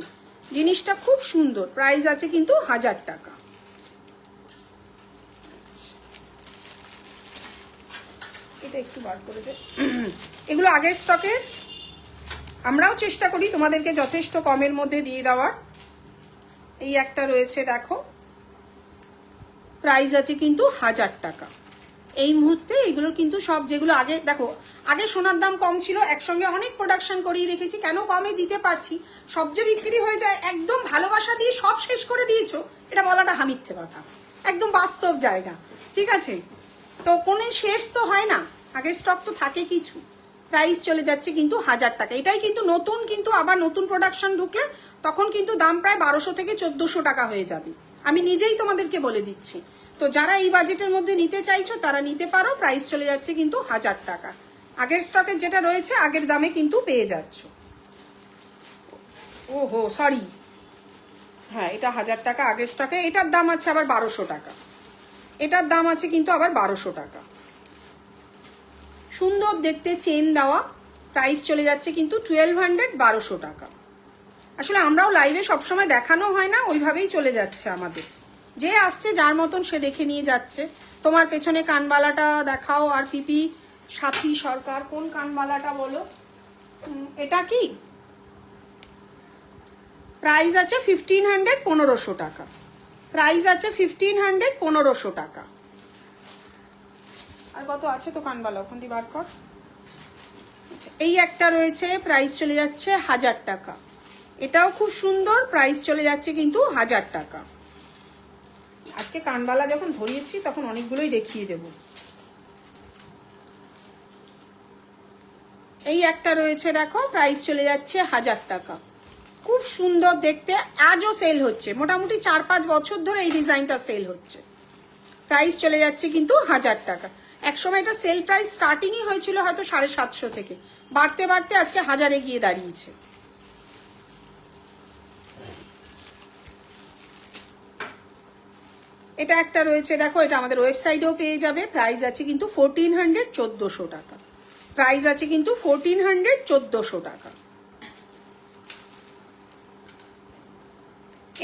A: জিনিসটা খুব সুন্দর, প্রাইস আছে কিন্তু 1000 টাকা। এটা একটু বার করে দে, এগুলো আগের স্টকের, আমরাও চেষ্টা করি তোমাদেরকে যথেষ্ট কমের মধ্যে দিয়ে দেওয়ার। এই একটা রয়েছে দেখো, প্রাইস আছে কিন্তু 1000 টাকা এই মুহূর্তে। এগুলো কিন্তু সব যেগুলো আগে দেখো, আগে সোনার দাম কম ছিল, একসঙ্গে অনেক প্রোডাকশন করিয়ে রেখেছি, কেন কমে দিতে পারছি, সব যে বিক্রি হয়ে যায় একদম ভালোবাসা দিয়ে সব শেষ করে দিয়েছো, এটা বলাটা মিথ্যে কথা, একদম বাস্তব জায়গা, ঠিক আছে? তো কোনো শেষ তো হয় না, আগের স্টক তো থাকে কিছু। প্রাইস চলে যাচ্ছে কিন্তু 1000 টাকা, এটাই কিন্তু নতুন, কিন্তু আবার নতুন প্রোডাকশন ঢুকলে তখন কিন্তু দাম প্রায় 1200 থেকে 1400 টাকা হয়ে যাবে, আমি নিজেই তোমাদেরকে বলে দিচ্ছি। তো যারা এই বাজেটের মধ্যে নিতে চাইছো তারা নিতে পারো, প্রাইস চলে যাচ্ছে কিন্তু 1000 টাকা। আগের স্টকের যেটা রয়েছে আগের দামে কিন্তু পেয়ে যাচ্ছ। ওহো সরি, হ্যাঁ এটা 1000 টাকা আগের স্টকে, এটার দাম আছে আবার 1200 টাকা, এটার দাম আছে কিন্তু আবার 1200 টাকা। সুন্দর দেখতে চেন দেওয়া, প্রাইস চলে যাচ্ছে কিন্তু 1200, 1200 টাকা। আসলে আমরাও লাইভে সবসময় দেখানো হয় না, ওইভাবেই চলে যাচ্ছে আমাদের, যে আসছে যার মতন সে দেখে নিয়ে যাচ্ছে। তোমার পেছনে কানবালাটা দেখাও, আর পিপি সাথী সরকার কোন কানবালাটা বলো, এটা কি প্রাইস আছে 1500, 1500 টাকা, প্রাইস আছে 1500, 1500 টাকা। আর কত আছে তো কানবালা, ওখান দিয়ে বার কর। আচ্ছা এই একটা রয়েছে, প্রাইস চলে যাচ্ছে 1000 টাকা, এটাও খুব সুন্দর, প্রাইস চলে যাচ্ছে কিন্তু 1000 টাকা। আজকে কানবালা যখন ধরিয়েছি তখন অনেকগুলোই দেখিয়ে দেব। এই একটা রয়েছে দেখো, প্রাইস চলে যাচ্ছে 1000 টাকা, খুব সুন্দর দেখতে, আজও সেল হচ্ছে, মোটামুটি 4-5 বছর ধরে এই ডিজাইনটা সেল হচ্ছে। প্রাইস চলে যাচ্ছে কিন্তু 1000 টাকা। একসময় এটা সেল প্রাইস স্টার্টিংই হয়েছিল হয়তো 750 থেকে, বাড়তে বাড়তে আজকে 1000-এ গিয়ে দাঁড়িয়েছে। এটা একটা রয়েছে দেখো, এটা আমাদের ওয়েবসাইটেও পেয়ে যাবে, প্রাইস আছে কিন্তু 1400, 1400 টাকা, প্রাইস আছে কিন্তু 1400, 1400 টাকা।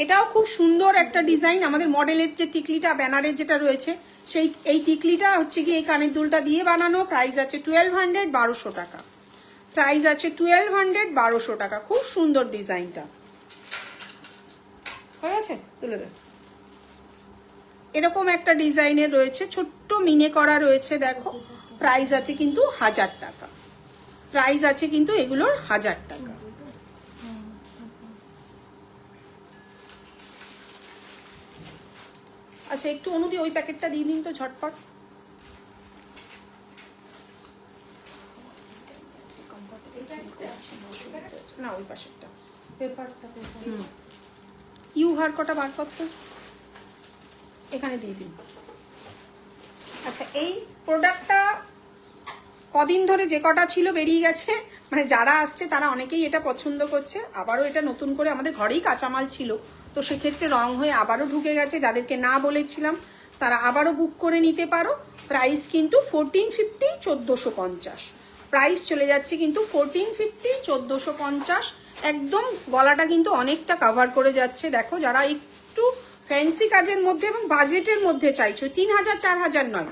A: এটাও খুব সুন্দর একটা ডিজাইন, আমাদের মডেলের যে টিকলিটা ব্যানারের যেটা রয়েছে সেই এই টিকলিটা হচ্ছে কি এই কানের দুলটা দিয়ে বানানো, প্রাইস আছে 1200, 1200 টাকা, প্রাইস আছে 1200, 1200 টাকা। খুব সুন্দর ডিজাইনটা হয়ে গেছে, তুলে দেয় এরকম একটা ডিজাইনের রয়েছে, ছোট্ট মিনে করা রয়েছে দেখো, প্রাইস আছে কিন্তু 1000 টাকা, প্রাইস আছে কিন্তু এগুলোর 1000 টাকা। আচ্ছা একটু অনুদি ওই প্যাকেটটা দিয়ে দিন তো ঝটপট। না ওই পাশেরটা ইউ হার কটা বার করতে এখানে দিয়ে দিন। আচ্ছা এই প্রোডাক্টটা কদিন ধরে যে কটা ছিল বেরিয়ে গেছে, মানে যারা আসছে তারা অনেকেই এটা পছন্দ করছে, আবারও এটা নতুন করে আমাদের ঘরেই কাঁচামাল ছিল, তো সেক্ষেত্রে রং হয়ে আবারও ঢুকে গেছে, যাদেরকে না বলেছিলাম তারা আবারও বুক করে নিতে পারো। প্রাইস কিন্তু 1450, 1450, প্রাইস চলে যাচ্ছে কিন্তু 1450, 1450। একদম গলাটা কিন্তু অনেকটা কভার করে যাচ্ছে, দেখো যারা একটু ফ্যান্সি কাজের মধ্যে এবং বাজেটের মধ্যে চাইছো, 3000, 4000 নয়,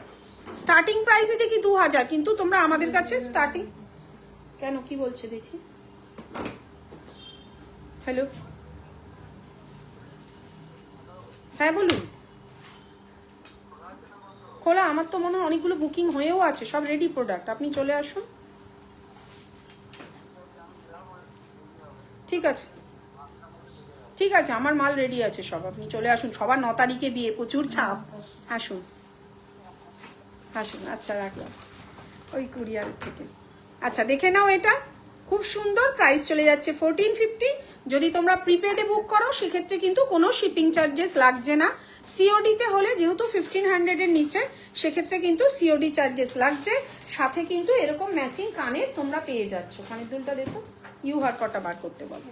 A: স্টার্টিং প্রাইসে দেখি 2000, কিন্তু তোমরা আমাদের কাছে স্টার্টিং কেন কি বলছে দেখি, হ্যালো হ্যাঁ বলুন। খোলা, আমার তো মনে হয় অনেকগুলো বুকিং হয়েও আছে, সব রেডি প্রোডাক্ট, আপনি চলে আসুন। ঠিক আছে ঠিক আছে, আমার মাল রেডি আছে সব, আপনি চলে আসুন, সবার 9 তারিখে বিয়ে, প্রচুর চাপ, আসুন আসুন। আচ্ছা রাখলাম ওই কুরিয়ার থেকে। আচ্ছা দেখে নাও, এটা খুব সুন্দর, প্রাইস চলে যাচ্ছে 1450। যদি তোমরা প্রিপেডে বুক করো সেক্ষেত্রে কিন্তু কোনো শিপিং চার্জেস লাগছে না, সিওডিতে হলে যেহেতু 1500-এর নিচে সেক্ষেত্রে কিন্তু সিওডি চার্জেস লাগছে, সাথে কিন্তু এরকম ম্যাচিং কানের তোমরা পেয়ে যাচ্ছ। কানের দুলটা দেখো, ইউ হার কটা বার করতে বলো,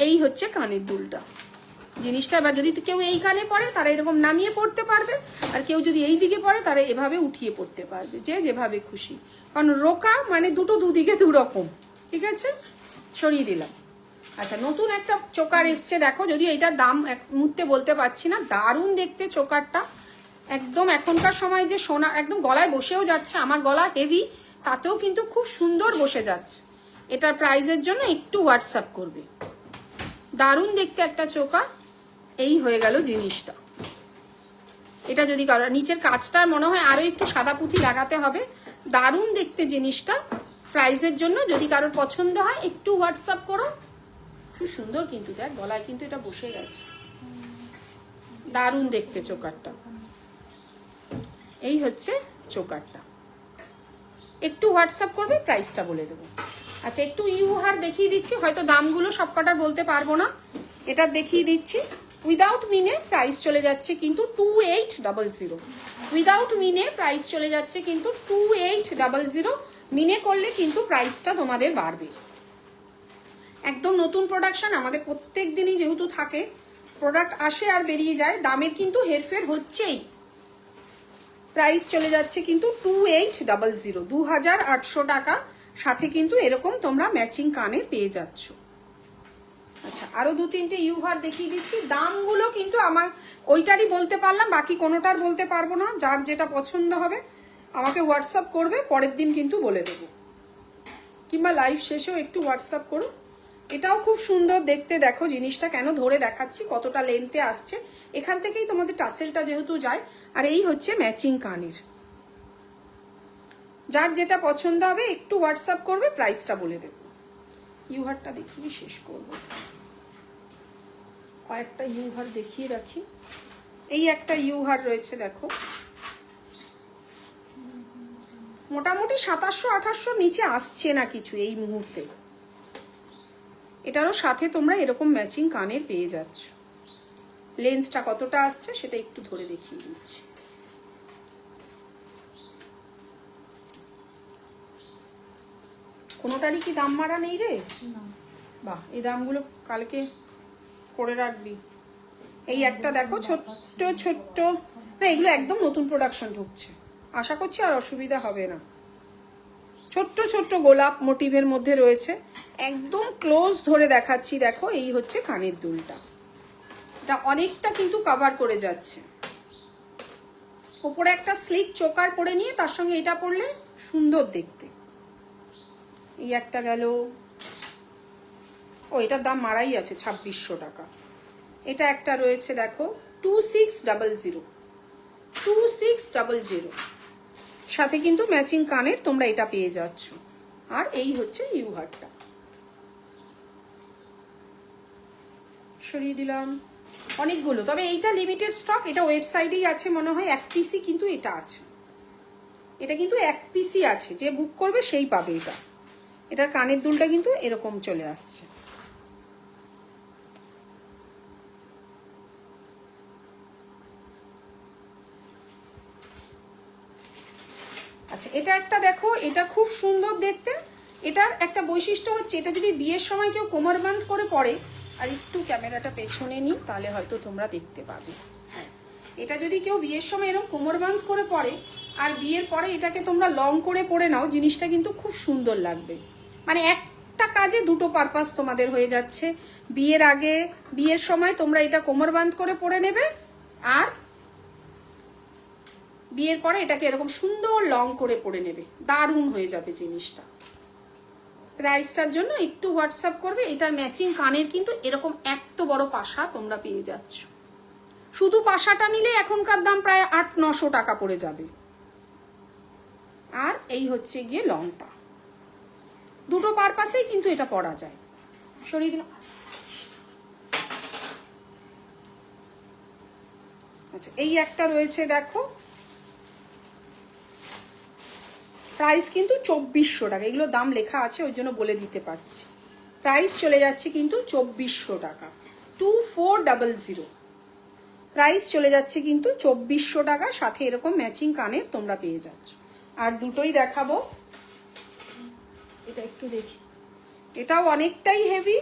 A: এই হচ্ছে কানের দুলটা জিনিসটা। এবার যদি কেউ এই কানে পড়ে তারা এরকম নামিয়ে পড়তে পারবে, আর কেউ যদি এই দিকে পড়ে তারা এভাবে উঠিয়ে পড়তে পারবে, যে যেভাবে খুশি, কারণ রোকা মানে দুটো দুদিকে দুরকম, ঠিক আছে, সরিয়ে দিলাম। আচ্ছা নতুন একটা চোকার এসছে দেখো, যদিও এটার দাম এক মুহূর্তে বলতে পারছি না, দারুণ দেখতে চোকারটা, একদম এখনকার সময় যে সোনা একদম গলায় বসেও যাচ্ছে, আমার গলা হেভি তাতেও কিন্তু খুব সুন্দর বসে যাচ্ছে, এটার প্রাইসের জন্য একটু হোয়াটসঅ্যাপ করবে। দারুণ দেখতে একটা চোকার। এই হয়ে গেল জিনিসটা। এটা যদি কারো নিচের কাজটা মনে হয় আরো একটু সাদা পুঁথি লাগাতে হবে, দারুণ দেখতে জিনিসটা। প্রাইসের জন্য যদি কারোর পছন্দ হয় একটু হোয়াটসঅ্যাপ করো। খুব সুন্দর কিন্তু, দেখ গলায় কিন্তু এটা বসে গেছে, দারুণ দেখতে চোকারটা। এই হচ্ছে চোকারটা, একটু হোয়াটসঅ্যাপ করবে, প্রাইসটা বলে দেবো। আচ্ছা একটু ইউহার দেখিয়ে দিচ্ছি, হয়তো দামগুলো সবকটার বলতে পারবো না, এটা দেখিয়ে দিচ্ছি। উইদাউট মিনে প্রাইস চলে যাচ্ছে কিন্তু 2800। উইদাউট মিনে প্রাইস চলে যাচ্ছে কিন্তু 2800। মিনে করলে কিন্তু প্রাইসটা তোমাদের বাড়বে। একদম নতুন প্রোডাকশন, আমাদের প্রত্যেক দিনই যেহেতু থাকে, প্রোডাক্ট আসে আর বেরিয়ে যায়, দামের কিন্তু হেরফের হচ্ছেই। প্রাইস চলে যাচ্ছে কিন্তু 2800, 2800 টাকা। সাথে কিন্তু এরকম তোমরা ম্যাচিং কানে পেয়ে যাচ্ছ। আচ্ছা আরো দু তিনটে ইউহার দেখিয়ে দিচ্ছি, দামগুলো কিন্তু আমার ওইটারই বলতে পারলাম, বাকি কোনোটার বলতে পারবো না। যার যেটা পছন্দ হবে আমাকে হোয়াটসঅ্যাপ করবে, পরের দিন কিন্তু বলে দেবো, কিংবা লাইভ শেষেও একটু হোয়াটসঅ্যাপ করো। এটাও খুব সুন্দর দেখতে, দেখো জিনিসটা কেন ধরে দেখাচ্ছি, কতটা লেন্থে আসছে, এখান থেকেই তোমাদের টাসেলটা যেহেতু যায়। আর এই হচ্ছে ম্যাচিং কানের। যার যেটা পছন্দ হবে একটু হোয়াটসঅ্যাপ করবে, প্রাইসটা বলে দেব। ইউহারটা দেখিয়ে শেষ করব, কয়েকটা ইউহার দেখিয়ে রাখি। এই একটা ইউহার রয়েছে দেখো, মোটামুটি 2700-2800 নিচে আসছে না কিছু এই মুহূর্তে। এটারও সাথে তোমরা এরকম ম্যাচিং কানের পেয়ে যাচ্ছ। লেন্থটা কতটা আসছে সেটা একটু ধরে দেখিয়ে দিচ্ছি। কোনোটারই কি দাম মারা নেই রে? বাহ, এই দামগুলো কালকে করে রাখবি। এই একটা দেখো ছোট্ট ছোট্ট, না এগুলো একদম নতুন প্রোডাকশন ঢুকছে, আশা করছি আর অসুবিধা হবে না। ছোট্ট ছোট্ট গোলাপ মোটিভের মধ্যে রয়েছে, একদম ক্লোজ ধরে দেখাচ্ছি। দেখো এই হচ্ছে কানের দুলটা, এটা অনেকটা কিন্তু কভার করে যাচ্ছে। ওপরে একটা স্লিক চোকার পরে নিয়ে তার সঙ্গে এটা পরলে সুন্দর দেখতে। এই একটা গেল, ও এটার দাম মারাই আছে 2600 টাকা। এটা একটা রয়েছে দেখো 2600, 2600, সাথে কিন্তু ম্যাচিং কানের তোমরা এটা পেয়ে যাচ্ছ। আর এই হচ্ছে ইউহারটা, সরিয়ে দিলাম অনেকগুলো, তবে এইটা লিমিটেড স্টক, এটা ওয়েবসাইটেই আছে মনে হয়, এক পিসি কিন্তু এটা আছে, এটা কিন্তু এক পিসি আছে, যে বুক করবে সেই পাবে এটা। এটার কানের দুলটা কিন্তু এরকম চলে আসছে। আচ্ছা এটা একটা দেখো, এটা খুব সুন্দর দেখতে। এটার একটা বৈশিষ্ট্য হচ্ছে, এটা যদি বিয়ের সময় কেউ কোমরবন্ধ করে পরে, আর একটু ক্যামেরাটা পেছনে নিই তাহলে হয়তো তোমরা দেখতে পাবে। হ্যাঁ, এটা যদি কেউ বিয়ের সময় এরকম কোমরবন্ধ করে পরে আর বিয়ের পরে এটাকে তোমরা লং করে পরে নাও, জিনিসটা কিন্তু খুব সুন্দর লাগবে। মানে একটা কাজে দুটো পারপাস তোমাদের হয়ে যাচ্ছে। বিয়ের আগে, বিয়ের সময় তোমরা এটা কোমরবন্ধ করে পরে নেবে, আর বিয়ের পরে এটাকে এরকম সুন্দর লং করে পরে নেবে, দারুণ হয়ে যাবে জিনিসটা। প্রাইসটার জন্য একটু হোয়াটসঅ্যাপ করবে। এটার ম্যাচিং কানের কিন্তু এরকম এত বড় পাশা তোমরা পেয়ে যাচ্ছ। শুধু পাশাটা নিলে এখনকার দাম প্রায় 800-900 টাকা পড়ে যাবে। আর এই হচ্ছে গিয়ে লংটা, দুটো পারপাসেই কিন্তু এটা পরা যায়। সরিয়ে দিলাম। আচ্ছা এই একটা রয়েছে দেখো, প্রাইস কিন্তু 2400 টাকা। এগুলো দাম লেখা আছে ওই জন্য বলে দিতে পারছি। প্রাইস চলে যাচ্ছে কিন্তু 2400 টাকা, 2400। প্রাইস চলে যাচ্ছে কিন্তু 2400 টাকা, সাথে এরকম ম্যাচিং কানের তোমরা পেয়ে যাচ্ছ। আর দুটোই দেখাবো, এটা একটু দেখি, এটাও অনেকটাই হেভি।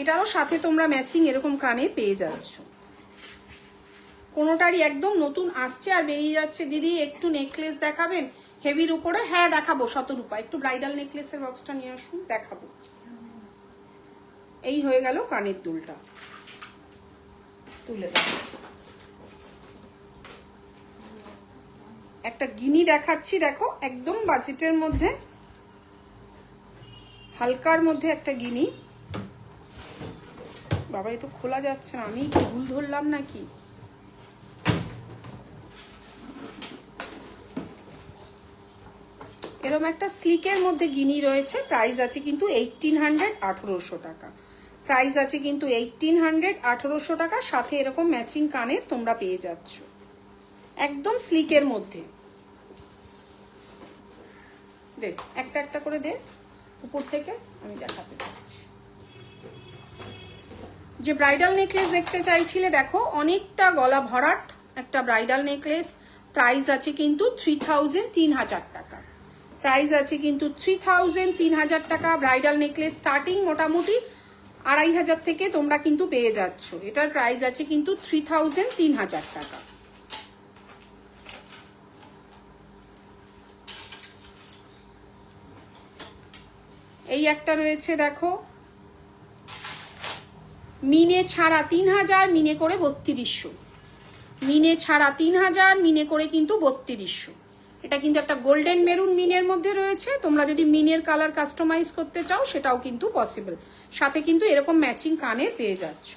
A: এটারও সাথে তোমরা ম্যাচিং এরকম কানে পেয়ে যাচ্ছ। কোনোটারই একদম নতুন আসছে আর বেরিয়ে যাচ্ছে। দিদি একটু নেকলেস দেখাবেন হেভির উপরে? হ্যাঁ দেখাবো, শতরূপা একটু ব্রাইডাল নেকলেসের বক্সটা নিয়ে আসুন, দেখাবো। এই হয়ে গেল কানের দুলটা, তুলে দাও। একটা গিনি দেখাচ্ছি, দেখো একদম বাজেটের মধ্যে, হালকার মধ্যে একটা গিনি। বাবা এ তো খোলা যাচ্ছে না, আমি কি ভুল ধরলাম নাকি? এরকম একটা স্লিকের মধ্যে গিনি রয়েছে, প্রাইস আছে কিন্তু 1800, 1800 টাকা। প্রাইস আছে কিন্তু 1800, 1800 টাকা। সাথে এরকম ম্যাচিং কানের তোমরা পেয়ে যাচ্ছ, একদম স্লিকের মধ্যে। দেখ একটা একটা করে দে উপর থেকে, আমি দেখাতে পারছি। যে ব্রাইডাল নেকলেস দেখতে চাইছিলে, দেখো অনেকটা গলা ভরাট একটা ব্রাইডাল নেকলেস। প্রাইস আছে কিন্তু 3000, 3000 টাকা। প্রাইস আছে কিন্তু 3000, 3000 টাকা। ব্রাইডাল নেকলেস স্টার্টিং মোটামুটি 2500 থেকে তোমরা কিন্তু পেয়ে যাচ্ছ। এটার প্রাইস আছে কিন্তু 3000, 3000 টাকা। এই একটা রয়েছে দেখো, মিনে ছাড়া 3000, মিনে করে 3200। মিনে ছাড়া 3000, মিনে করে কিন্তু 3200। এটা কিন্তু একটা গোল্ডেন মেরুন মিনের মধ্যে রয়েছে। তোমরা যদি মিনের কালার কাস্টমাইজ করতে চাও সেটাও কিন্তু পসিবল। সাথে কিন্তু এরকম ম্যাচিং কানের পেয়ে যাচ্ছ।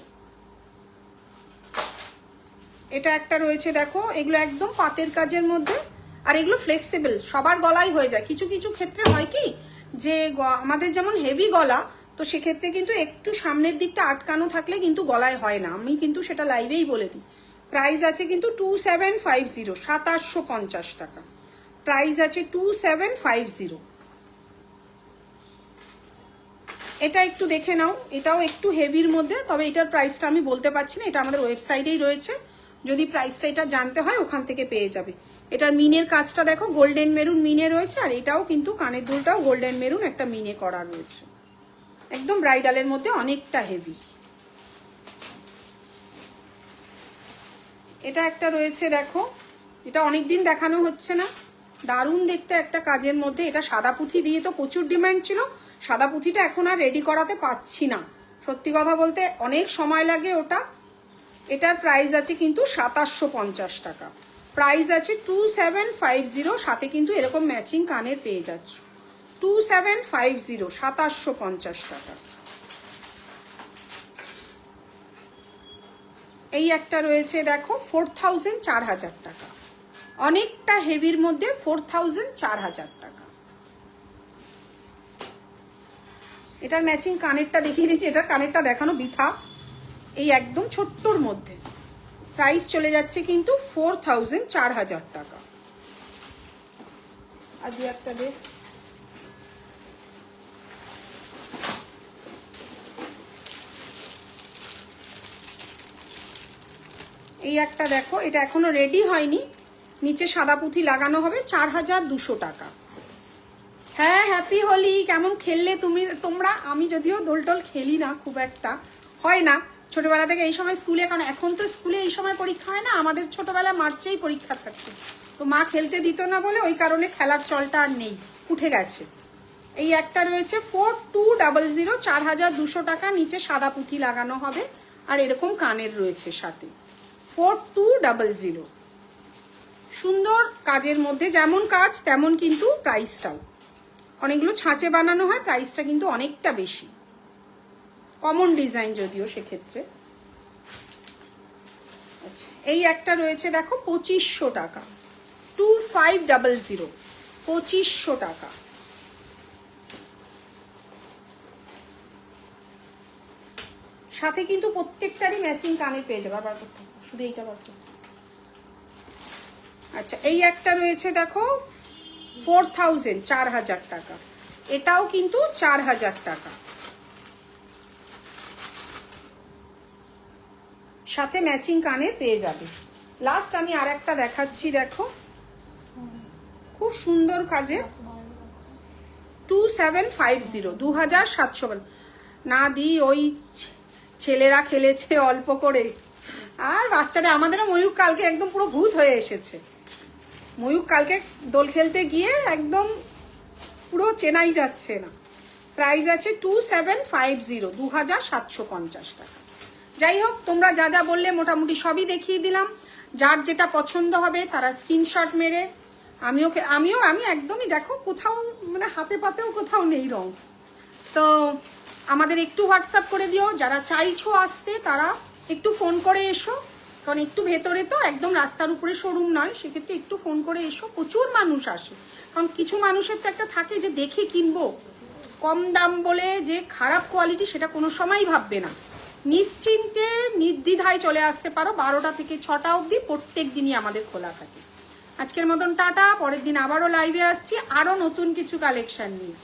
A: এটা একটা রয়েছে দেখো, এগুলো একদম পাতের কাজের মধ্যে, আর এগুলো ফ্লেক্সিবল, সবার গলায় হয়ে যায়। কিছু কিছু ক্ষেত্রে হয় কি যে আমাদের যেমন হেভি গলা, তো সেক্ষেত্রে কিন্তু একটু সামনের দিকটা আটকানো থাকলে কিন্তু গলায় হয় না। আমি কিন্তু সেটা লাইভেই বলে দিই। প্রাইস আছে কিন্তু 2750, 2750 টাকা। প্রাইস আছে 2750। এটা একটু দেখে নাও, এটাও একটু হেভির মধ্যে, তবে এটার প্রাইসটা আমি বলতে পারছি না, এটা আমাদের ওয়েবসাইটেই রয়েছে। যদি প্রাইসটা এটা জানতে হয় ওখান থেকে পেয়ে যাবে। এটার মিনের কাজটা দেখো, গোল্ডেন মেরুন মিনে রয়েছে, আর এটাও কিন্তু কানের দুলটাও গোল্ডেন মেরুন একটা মিনে করা রয়েছে। একদম ব্রাইডালের মধ্যে অনেকটা হেভি। এটা একটা রয়েছে দেখো, এটা অনেকদিন দেখানো হচ্ছে না, দারুণ দেখতে একটা কাজের মধ্যে। এটা সাদা পুঁথি দিয়ে তো প্রচুর ডিমান্ড ছিল, সাদা পুঁথিটা এখন আর রেডি করাতে পাচ্ছি না, সত্যি কথা বলতে অনেক সময় লাগে ওটা। এটার প্রাইস আছে কিন্তু 2750 টাকা। প্রাইস আছে 2750। সাথে কিন্তু এরকম ম্যাচিং কানের পেয়ে যাচ্ছ। 2750, 2750 টাকা। এই একটা রয়েছে দেখো 4000, 4000 টাকা। অনেকটা হেভির মধ্যে 4000, 4000 টাকা। এটার ম্যাচিং কানেরটা দেখিয়ে দিচ্ছি, এটার কানেরটা দেখানো বৃথা। এই একদম ছোট্টর মধ্যে প্রাইস চলে যাচ্ছে কিন্তু 4000, 4000 টাকা। আজ একটা দেখ, এই একটা দেখো, এটা এখনো রেডি হয়নি, নিচে সাদা পুঁথি লাগানো হবে, 4200 টাকা। হ্যাঁ হ্যাপি হোলি। কেমন খেললে তোমরা? আমি যদিও দোল টোল খেলি না, খুব একটা হয় না ছোটবেলা থেকে। এই সময় স্কুলে, কারণ এখন তো স্কুলে এই সময় পরীক্ষা হয় না, আমাদের ছোটবেলা মার্চেই পরীক্ষা থাকতো, তো মা খেলতে দিত না বলে ওই কারণে খেলার চলটা আর নেই, উঠে গেছে। এই একটা রয়েছে 4200, 4200 টাকা। নিচে সাদা পুঁথি লাগানো হবে, আর এরকম কানের রয়েছে সাথে। 4200, সুন্দর কাজের মধ্যে, যেমন কাজ তেমন কিন্তু প্রাইসটাও। অনেকগুলো ছাঁচে বানানো হয়, প্রাইসটা কিন্তু অনেকটা বেশি, কমন ডিজাইন যদিও সেক্ষেত্রে। আচ্ছা এই একটা রয়েছে দেখো 2500 টাকা, 2500, 2500 টাকা। সাথে কিন্তু প্রত্যেকটারই ম্যাচিং কানের পেয়ে যাবে। আবার করতে শুধু এইটা করতে। আচ্ছা এই একটা রয়েছে দেখো 4000, 4000 টাকা। এটাও কিন্তু 4000 টাকা, সাথে ম্যাচিং কানের পেয়ে যাবে। লাস্ট আমি আর একটা দেখাচ্ছি দেখো, খুব সুন্দর কাজে 2750, 2700 না দি। ওই ছেলেরা খেলেছে অল্প করে, আর বাচ্চাদের, আমাদেরও ময়ূক কালকে একদম পুরো ভূত হয়ে এসেছে। ময়ূক কালকে দোল খেলতে গিয়ে একদম পুরো চেনাই যাচ্ছে না। প্রাইস আছে 2750, 2750 টাকা। যাই হোক, তোমরা যা যা বললে মোটামুটি সবই দেখিয়ে দিলাম। যার যেটা পছন্দ হবে তারা স্ক্রিনশট মেরে আমি একদমই দেখো কোথাও মানে হাতে পাতেও কোথাও নেই রং। তো আমাদের একটু হোয়াটসঅ্যাপ করে দিও, যারা চাইছো আসতে তারা একটু ফোন করে এসো, কারণ একটু ভেতরে তো, একদম রাস্তার উপরে শোরুম নয়, সেক্ষেত্রে একটু ফোন করে এসো। প্রচুর মানুষ আসে, কারণ কিছু মানুষের তো একটা থাকে যে দেখে কিনবো, কম দাম বলে যে খারাপ কোয়ালিটি সেটা কোনো সময়ই ভাববে না। নিশ্চিন্তে নির্দ্বিধায় চলে আসতে পারো, 12টা থেকে 6টা অবধি প্রত্যেক দিনই আমাদের খোলা থাকে। আজকের মতন টাটা, পরের দিন আবারও লাইভে আসছি আরও নতুন কিছু কালেকশন নিয়ে।